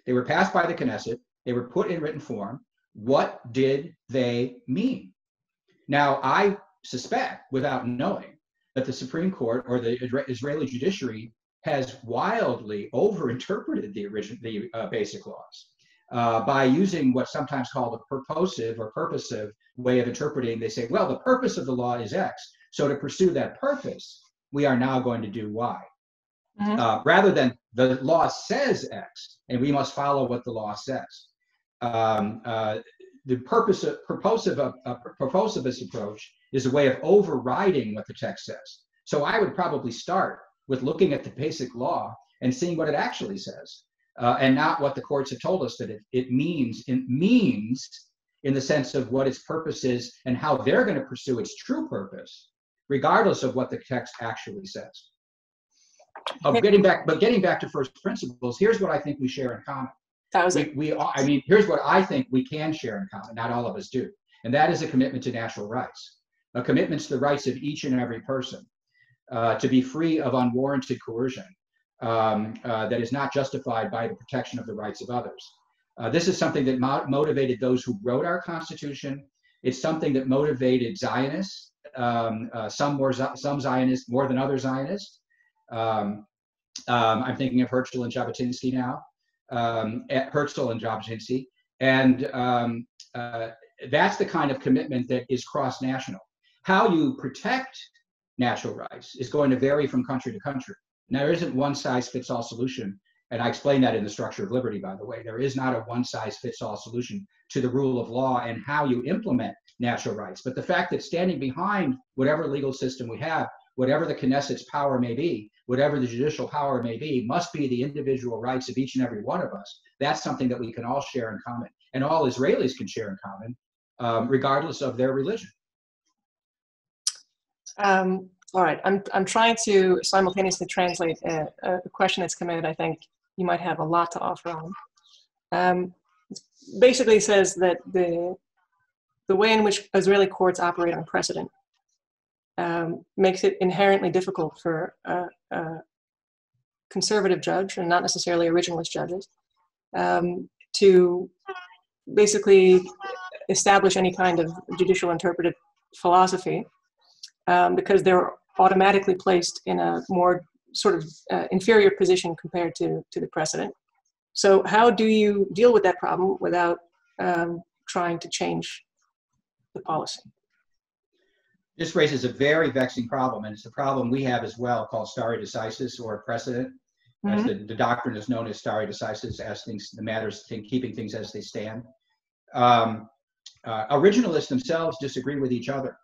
They were passed by the Knesset. They were put in written form. What did they mean? Now, I suspect, without knowing, that the Supreme Court or the Israeli judiciary has wildly overinterpreted the basic laws by using what's sometimes called a purposive or purposive way of interpreting. They say, well, the purpose of the law is X, so to pursue that purpose, we are now going to do Y. Rather than the law says X, and we must follow what the law says. The purposivist approach is a way of overriding what the text says. So I would probably start with looking at the basic law and seeing what it actually says, and not what the courts have told us that it means. It means in the sense of what its purpose is and how they're going to pursue its true purpose, regardless of what the text actually says. Getting back to first principles, here's what I think we share in common. Here's what I think we can share in common. Not all of us do, and that is a commitment to natural rights, a commitment to the rights of each and every person, to be free of unwarranted coercion that is not justified by the protection of the rights of others. This is something that motivated those who wrote our Constitution. It's something that motivated Zionists, some Zionists more than other Zionists. I'm thinking of Herzl and Jabotinsky now. Herzl and Judicial and that's the kind of commitment that is cross-national. How you protect natural rights is going to vary from country to country. Now, there isn't one-size-fits-all solution, and I explain that in the Structure of Liberty, by the way. There is not a one-size-fits-all solution to the rule of law and how you implement natural rights. But the fact that standing behind whatever legal system we have, whatever the Knesset's power may be, whatever the judicial power may be, must be the individual rights of each and every one of us. That's something that we can all share in common, and all Israelis can share in common, regardless of their religion. All right, I'm trying to simultaneously translate a question that's come in that I think you might have a lot to offer on. Basically says that the way in which Israeli courts operate on precedent makes it inherently difficult for a conservative judge, and not necessarily originalist judges, to basically establish any kind of judicial interpretive philosophy, because they're automatically placed in a more sort of inferior position compared to the precedent. So how do you deal with that problem without trying to change the policy? This raises a very vexing problem, and it's a problem we have as well, called stare decisis, or precedent. As the doctrine is known as stare decisis, as keeping things as they stand. Originalists themselves disagree with each other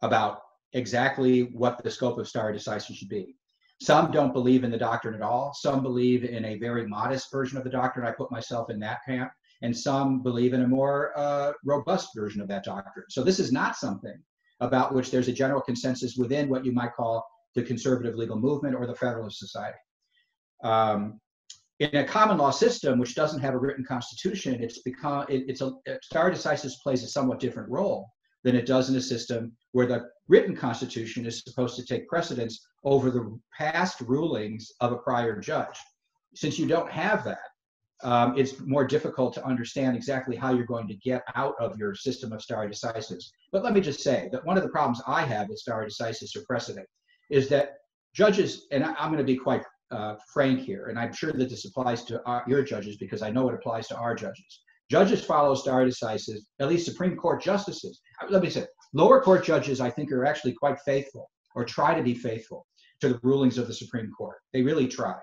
about exactly what the scope of stare decisis should be. Some don't believe in the doctrine at all. Some believe in a very modest version of the doctrine. I put myself in that camp. And some believe in a more robust version of that doctrine. So this is not something about which there's a general consensus within what you might call the conservative legal movement or the Federalist Society. In a common law system, which doesn't have a written constitution, stare decisis plays a somewhat different role than it does in a system where the written constitution is supposed to take precedence over the past rulings of a prior judge. Since you don't have that, it's more difficult to understand exactly how you're going to get out of your system of stare decisis. But let me just say that one of the problems I have with stare decisis or precedent is that judges, and I'm going to be quite frank here, and I'm sure that this applies to your judges because I know it applies to our judges. Judges follow stare decisis, at least Supreme Court justices. Let me say, lower court judges, I think, are actually quite faithful or try to be faithful to the rulings of the Supreme Court. They really try.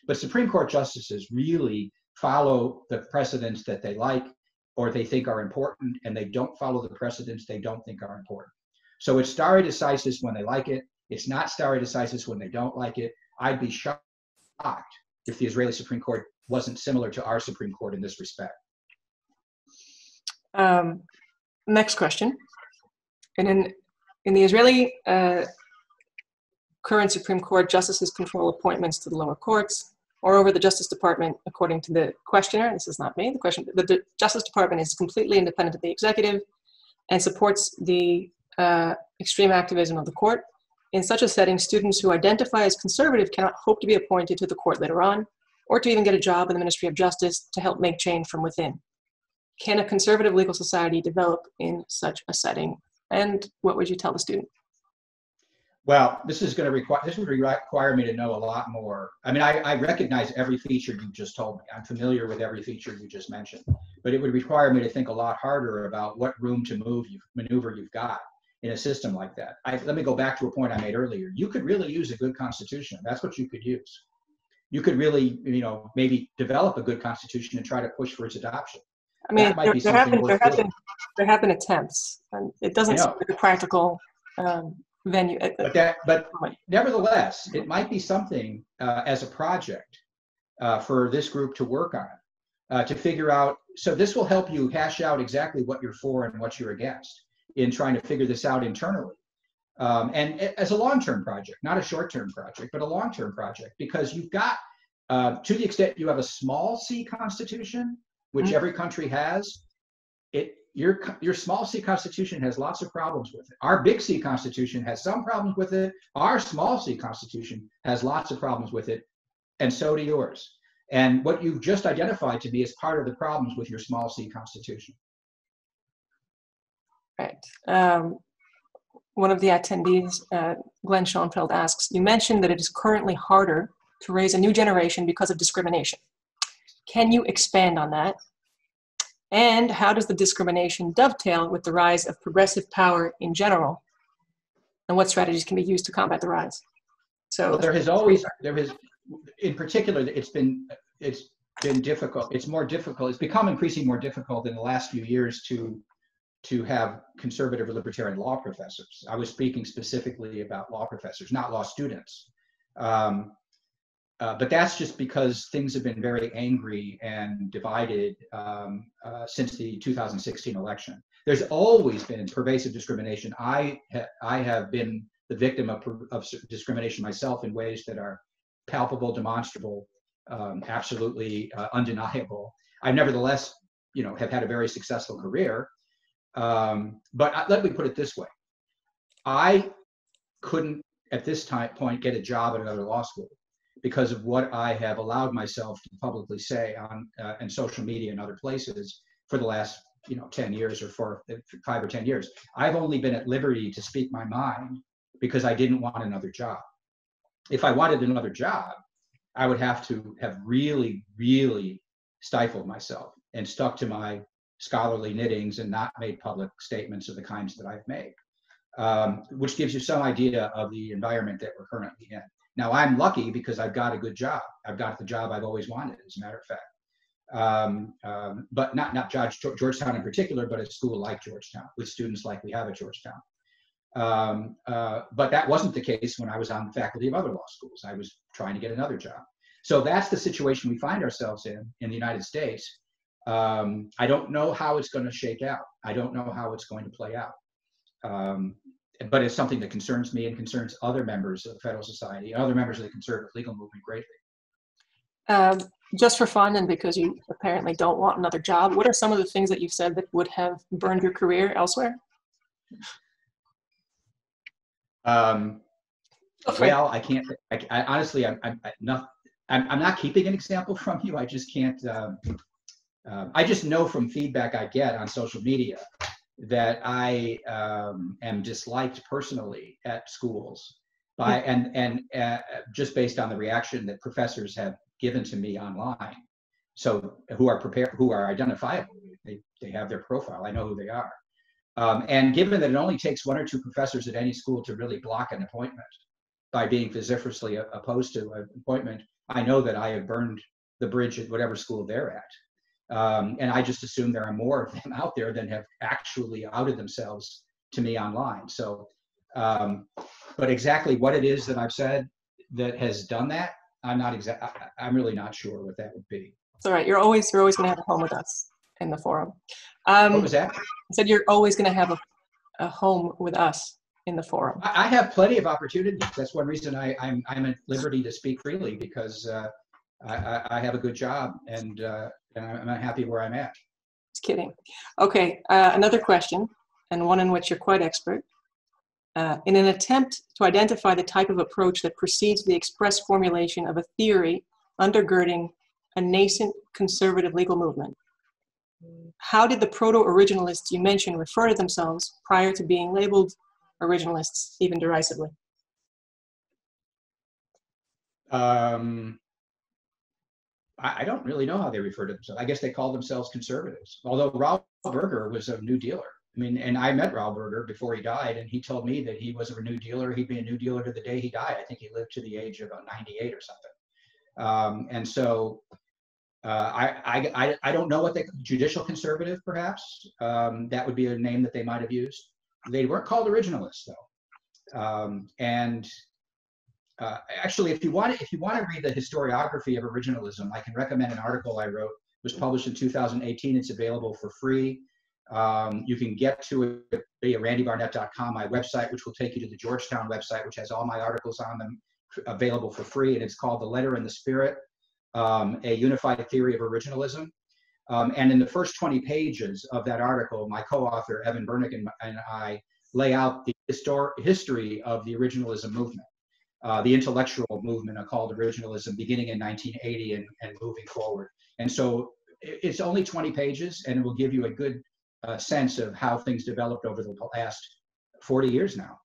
But Supreme Court justices really follow the precedents that they like or they think are important, and they don't follow the precedents they don't think are important. So it's stare decisis when they like it. It's not stare decisis when they don't like it. I'd be shocked if the Israeli Supreme Court wasn't similar to our Supreme Court in this respect. Next question. And in the Israeli current Supreme Court, justices control appointments to the lower courts. Moreover, the Justice Department, according to the questioner, this is not me, the Justice Department is completely independent of the executive and supports the extreme activism of the court. In such a setting, students who identify as conservative cannot hope to be appointed to the court later on, or to even get a job in the Ministry of Justice to help make change from within. Can a conservative legal society develop in such a setting? And what would you tell the student? Well, this would require me to know a lot more. I mean, I recognize every feature you just told me. I'm familiar with every feature you just mentioned, but it would require me to think a lot harder about what room to maneuver you've got in a system like that. Let me go back to a point I made earlier. You could really use a good constitution. That's what you could use. You could really, maybe develop a good constitution and try to push for its adoption. I mean, there have been attempts, and it doesn't seem like a practical venue. But nevertheless, it might be something as a project for this group to work on, to figure out. So this will help you hash out exactly what you're for and what you're against in trying to figure this out internally. And as a long-term project, not a short-term project, but a long-term project, because you've got, to the extent you have a small c constitution, which every country has, your small c constitution has lots of problems with it. Our big C constitution has some problems with it. Our small c constitution has lots of problems with it, and so do yours. And what you've just identified to me is part of the problems with your small c constitution. Right. One of the attendees, Glenn Schoenfeld, asks, you mentioned that it is currently harder to raise a new generation because of discrimination. Can you expand on that? And how does the discrimination dovetail with the rise of progressive power in general? And what strategies can be used to combat the rise? So well, in particular, it's been difficult. It's more difficult. It's become increasingly more difficult in the last few years to have conservative or libertarian law professors. I was speaking specifically about law professors, not law students. But that's just because things have been very angry and divided since the 2016 election. There's always been pervasive discrimination. I have been the victim of discrimination myself in ways that are palpable, demonstrable, absolutely undeniable. I nevertheless, have had a very successful career. But let me put it this way. I couldn't, at this point, get a job at another law school because of what I have allowed myself to publicly say on social media and other places for the last 10 years or 5 or 10 years. I've only been at liberty to speak my mind because I didn't want another job. If I wanted another job, I would have to have really, really stifled myself and stuck to my scholarly knittings and not made public statements of the kinds that I've made, which gives you some idea of the environment that we're currently in. Now, I'm lucky because I've got a good job. I've got the job I've always wanted, as a matter of fact. But not Georgetown in particular, but a school like Georgetown, with students like we have at Georgetown. But that wasn't the case when I was on the faculty of other law schools. I was trying to get another job. So that's the situation we find ourselves in the United States. I don't know how it's going to shake out. I don't know how it's going to play out. But it's something that concerns me and concerns other members of the Federalist Society, other members of the conservative legal movement greatly. Just for fun and because you apparently don't want another job, what are some of the things that you've said that would have burned your career elsewhere? Well, I can't. I honestly, I'm not. I'm not keeping an example from you. I just can't. I just know from feedback I get on social media that I am disliked personally at schools by just based on the reaction that professors have given to me online. So who are identifiable. They have their profile. I know who they are. And given that it only takes 1 or 2 professors at any school to really block an appointment by being vociferously opposed to an appointment, I know that I have burned the bridge at whatever school they're at. And I just assume there are more of them out there than have actually outed themselves to me online. So, but exactly what it is that I've said that has done that, I'm really not sure what that would be. It's all right. You're always going to have a home with us in the forum. What was that? I said you're always going to have a home with us in the forum. I have plenty of opportunities. That's one reason I'm at liberty to speak freely, because I have a good job and I'm happy where I'm at. Just kidding. Okay, another question, and one in which you're quite expert. In an attempt to identify the type of approach that precedes the express formulation of a theory undergirding a nascent conservative legal movement, how did the proto-originalists you mentioned refer to themselves prior to being labeled originalists, even derisively? I don't really know how they refer to themselves. I guess they call themselves conservatives, although Raoul Berger was a New Dealer. I mean, and I met Raoul Berger before he died, and he told me that he was a New Dealer. He'd be a New Dealer to the day he died. I think he lived to the age of 98 or something. And so I don't know what judicial conservative, perhaps. That would be a name that they might have used. They weren't called originalists, though. Actually, if you want to read the historiography of originalism, I can recommend an article I wrote. It was published in 2018. It's available for free. You can get to it via randybarnett.com, my website, which will take you to the Georgetown website, which has all my articles on them available for free. And it's called The Letter and the Spirit, a Unified Theory of Originalism. And in the first 20 pages of that article, my co-author, Evan Bernick, and I lay out the history of the originalism movement, the intellectual movement called originalism, beginning in 1980 and moving forward. And so it's only 20 pages, and it will give you a good sense of how things developed over the last 40 years now.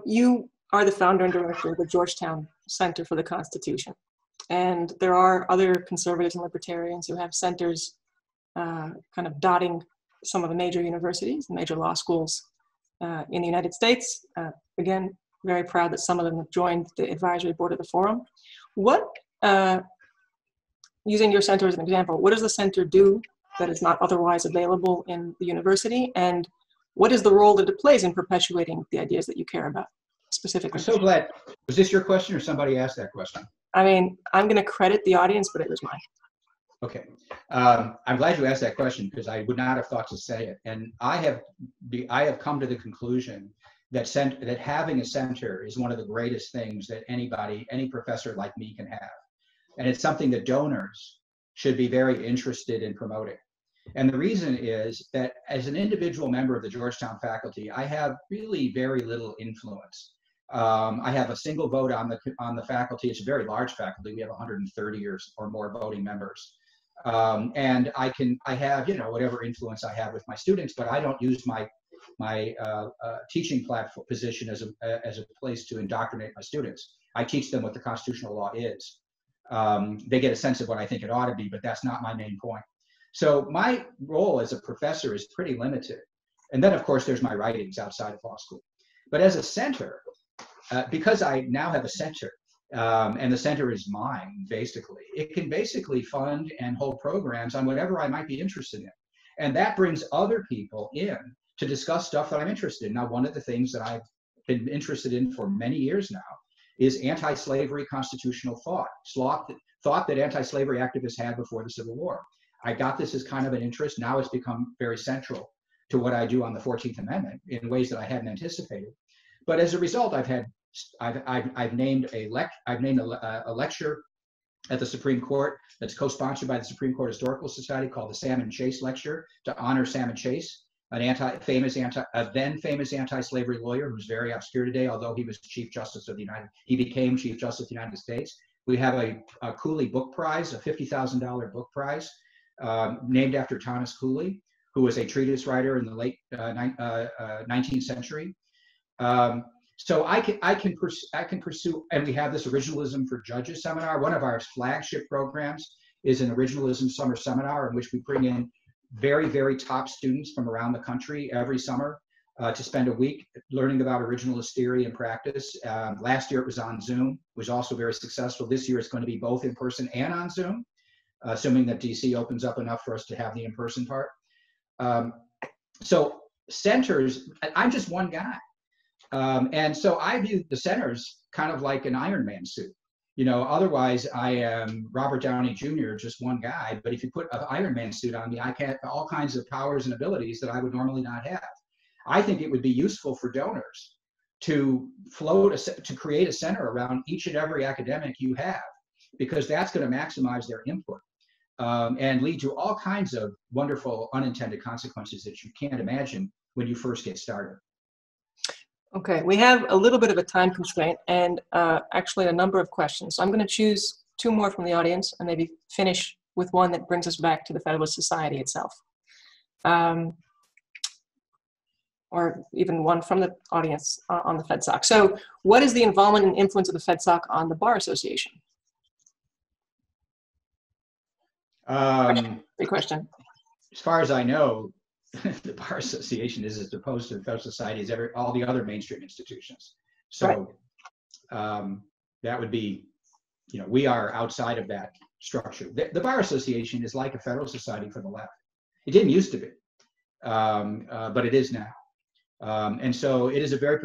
You are the founder and director of the Georgetown Center for the Constitution. And there are other conservatives and libertarians who have centers kind of dotting some of the major universities, the major law schools in the United States. Again, very proud that some of them have joined the advisory board of the forum. What, using your center as an example, what does the center do that is not otherwise available in the university? And what is the role that it plays in perpetuating the ideas that you care about specifically? I'm so glad. Was this your question or somebody asked that question? I mean, I'm going to credit the audience, but it was mine. Okay. I'm glad you asked that question, because I would not have thought to say it. And I have come to the conclusion that having a center is one of the greatest things that any professor like me can have. And it's something that donors should be very interested in promoting. And the reason is that as an individual member of the Georgetown faculty, I have really very little influence. I have a single vote on the faculty. It's a very large faculty. We have 130 or more voting members. And I have, whatever influence I have with my students, but I don't use my teaching platform position as a place to indoctrinate my students. I teach them what the constitutional law is. They get a sense of what I think it ought to be, but that's not my main point. So my role as a professor is pretty limited. And then, of course, there's my writings outside of law school. But as a center, because I now have a center, and the center is mine, basically, it can basically fund and hold programs on whatever I might be interested in. And that brings other people in to discuss stuff that I'm interested in. Now, one of the things that I've been interested in for many years now is anti-slavery constitutional thought that anti-slavery activists had before the Civil War. I got this as kind of an interest. Now it's become very central to what I do on the 14th Amendment in ways that I hadn't anticipated. But as a result, I've named a lecture at the Supreme Court that's co-sponsored by the Supreme Court Historical Society called the Salmon Chase Lecture to honor Salmon Chase. a then famous anti-slavery lawyer who's very obscure today, although he was he became Chief Justice of the United States. We have a Cooley Book Prize, a $50,000 book prize, named after Thomas Cooley, who was a treatise writer in the late 19th century. So I can pursue, and we have this Originalism for Judges seminar. One of our flagship programs is an Originalism summer seminar in which we bring in very, very top students from around the country every summer to spend a week learning about originalist theory and practice. Last year it was on Zoom, was also very successful. This year it's going to be both in person and on Zoom, assuming that DC opens up enough for us to have the in-person part. So centers, I'm just one guy. And so I view the centers kind of like an Iron Man suit. You know, otherwise I am Robert Downey Jr., just one guy. But if you put an Iron Man suit on me, I can have all kinds of powers and abilities that I would normally not have. I think it would be useful for donors to create a center around each and every academic you have, because that's going to maximize their input and lead to all kinds of wonderful unintended consequences that you can't imagine when you first get started. Okay, we have a little bit of a time constraint and actually a number of questions. So I'm going to choose two more from the audience and maybe finish with one that brings us back to the Federalist Society itself. Or even one from the audience on the FedSoc. So what is the involvement and influence of the FedSoc on the Bar Association? Big question. As far as I know, the Bar Association is as opposed to the Federalist Society as all the other mainstream institutions. So that would be, you know, we are outside of that structure. The Bar Association is like a Federalist Society for the left. It didn't used to be, but it is now. And so it is a very,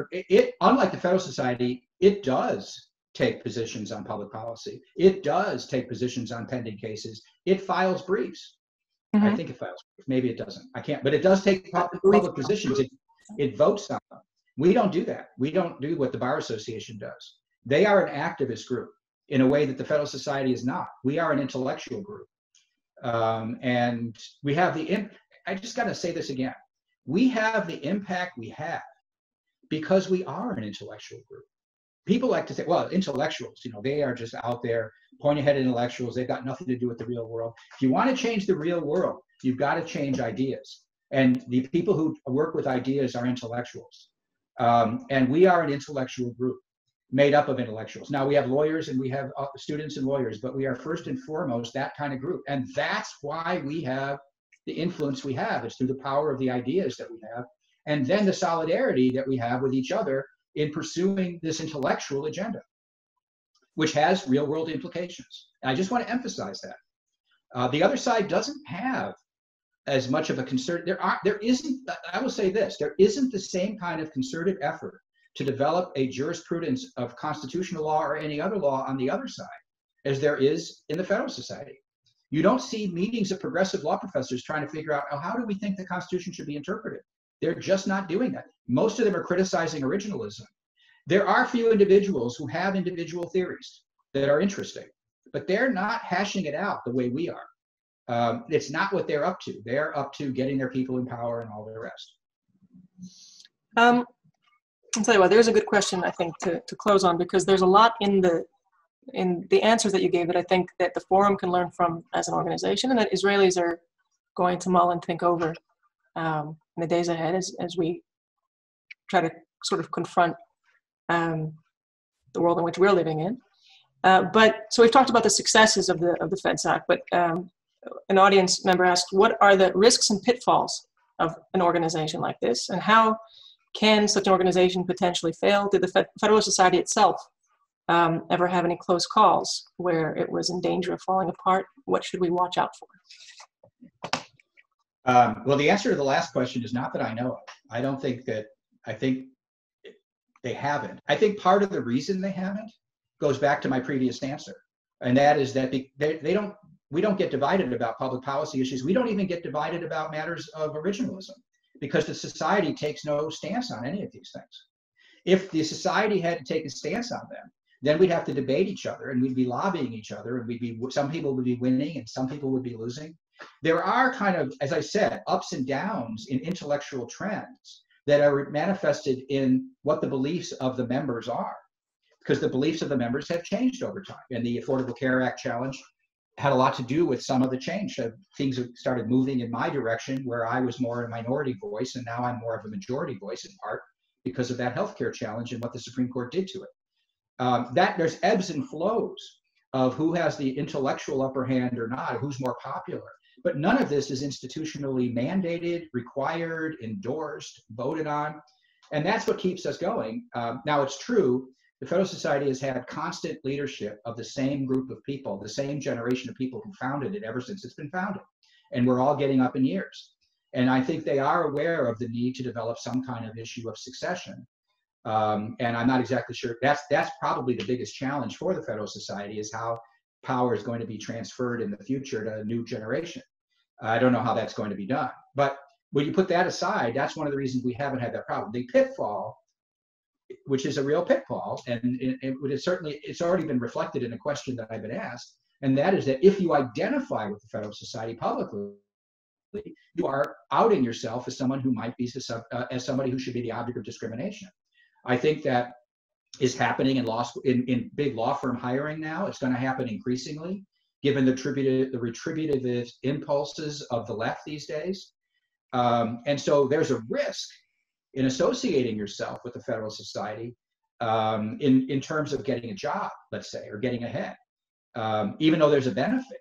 unlike the Federalist Society, it does take positions on public policy. It does take positions on pending cases. It files briefs. Mm-hmm. I think it files briefs. Maybe it doesn't. I can't, but it does take public positions. It votes on them. We don't do that. We don't do what the Bar Association does. They are an activist group in a way that the Federalist Society is not. We are an intellectual group. And we have I just got to say this again. We have the impact we have because we are an intellectual group. People like to say, well, intellectuals, you know, they are just out there, pointy-headed intellectuals. They've got nothing to do with the real world. If you want to change the real world, you've got to change ideas. And the people who work with ideas are intellectuals. And we are an intellectual group made up of intellectuals. Now, we have lawyers and we have students and lawyers, but we are first and foremost that kind of group. And that's why we have the influence we have. Is through the power of the ideas that we have, and then the solidarity that we have with each other in pursuing this intellectual agenda, which has real world implications. And I just want to emphasize that. The other side doesn't have as much of a concerted, there isn't, I will say this, there isn't the same kind of concerted effort to develop a jurisprudence of constitutional law or any other law on the other side as there is in the Federalist Society. You don't see meetings of progressive law professors trying to figure out, oh, how do we think the Constitution should be interpreted? They're just not doing that. Most of them are criticizing originalism. There are few individuals who have individual theories that are interesting, but they're not hashing it out the way we are. It's not what they're up to. They're up to getting their people in power and all the rest. I'll tell you what, there's a good question, I think, to close on, because there's a lot in the answers that you gave that I think that the Forum can learn from as an organization, and that Israelis are going to mull and think over in the days ahead as we try to sort of confront the world in which we're living in. But so we've talked about the successes of the FedSoc, but an audience member asked, what are the risks and pitfalls of an organization like this, and how can such an organization potentially fail? Did the Federalist Society itself ever have any close calls where it was in danger of falling apart? What should we watch out for? Well, the answer to the last question is not that I know of. I think they haven't. I think part of the reason they haven't goes back to my previous answer. And that is that we don't get divided about public policy issues. We don't even get divided about matters of originalism, because the society takes no stance on any of these things. If the society had to take a stance on them, then we'd have to debate each other, and we'd be lobbying each other, and some people would be winning and some people would be losing. There are kind of, as I said, ups and downs in intellectual trends that are manifested in what the beliefs of the members are, because the beliefs of the members have changed over time. And the Affordable Care Act challenge had a lot to do with some of the change. Things have started moving in my direction, where I was more a minority voice, and now I'm more of a majority voice, in part because of that healthcare challenge and what the Supreme Court did to it. That there's ebbs and flows of who has the intellectual upper hand or not, who's more popular. But none of this is institutionally mandated, required, endorsed, voted on. And that's what keeps us going. Now, it's true, the Federalist Society has had constant leadership of the same group of people, the same generation of people who founded it ever since it's been founded. And we're all getting up in years. And I think they are aware of the need to develop some kind of issue of succession. And I'm not exactly sure. That's probably the biggest challenge for the Federalist Society, is how power is going to be transferred in the future to a new generation. I don't know how that's going to be done. But when you put that aside, that's one of the reasons we haven't had that problem. The pitfall, which is a real pitfall, and it's already been reflected in a question that I've been asked, and that is that if you identify with the Federalist Society publicly, you are outing yourself as someone who might be as somebody who should be the object of discrimination. I think that is happening in big law firm hiring now. It's going to happen increasingly, given the retributive impulses of the left these days. And so there's a risk in associating yourself with the Federalist Society in terms of getting a job, let's say, or getting ahead, even though there's a benefit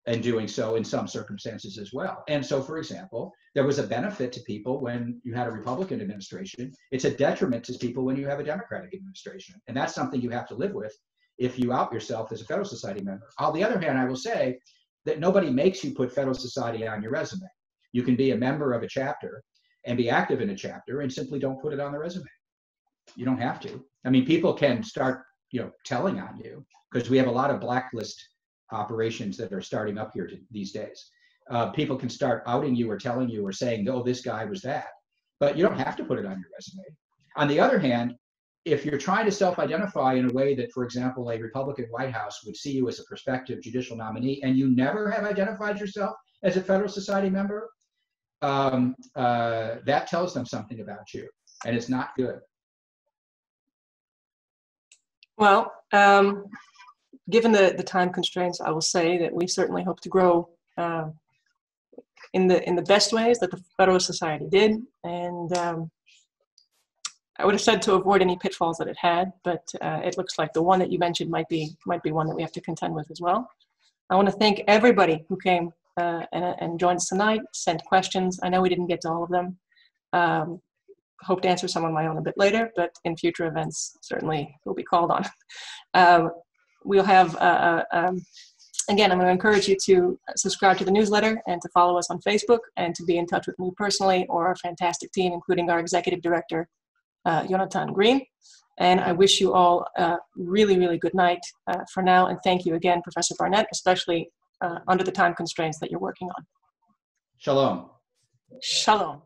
in doing so in some circumstances as well. And so, for example, there was a benefit to people when you had a Republican administration. It's a detriment to people when you have a Democratic administration. And that's something you have to live with if you out yourself as a Federalist Society member. On the other hand, I will say that nobody makes you put Federalist Society on your resume. You can be a member of a chapter and be active in a chapter and simply don't put it on the resume. You don't have to. I mean, people can start, telling on you, because we have a lot of blacklist operations that are starting up here these days. People can start outing you or telling you or saying, oh, this guy was that. But you don't have to put it on your resume. On the other hand, if you're trying to self-identify in a way that, for example, a Republican White House would see you as a prospective judicial nominee, and you never have identified yourself as a Federalist Society member, that tells them something about you, and it's not good. Well, given the time constraints, I will say that we certainly hope to grow in the best ways that the Federalist Society did, and I would have said to avoid any pitfalls that it had, but it looks like the one that you mentioned might be one that we have to contend with as well. I want to thank everybody who came and joined us tonight, sent questions. I know we didn't get to all of them. Hope to answer some on my own a bit later, but in future events, certainly will be called on. We'll have, again, I'm going to encourage you to subscribe to the newsletter and to follow us on Facebook and to be in touch with me personally or our fantastic team, including our executive director, Jonathan Green. And I wish you all a really, really good night for now. And thank you again, Professor Barnett, especially under the time constraints that you're working on. Shalom. Shalom.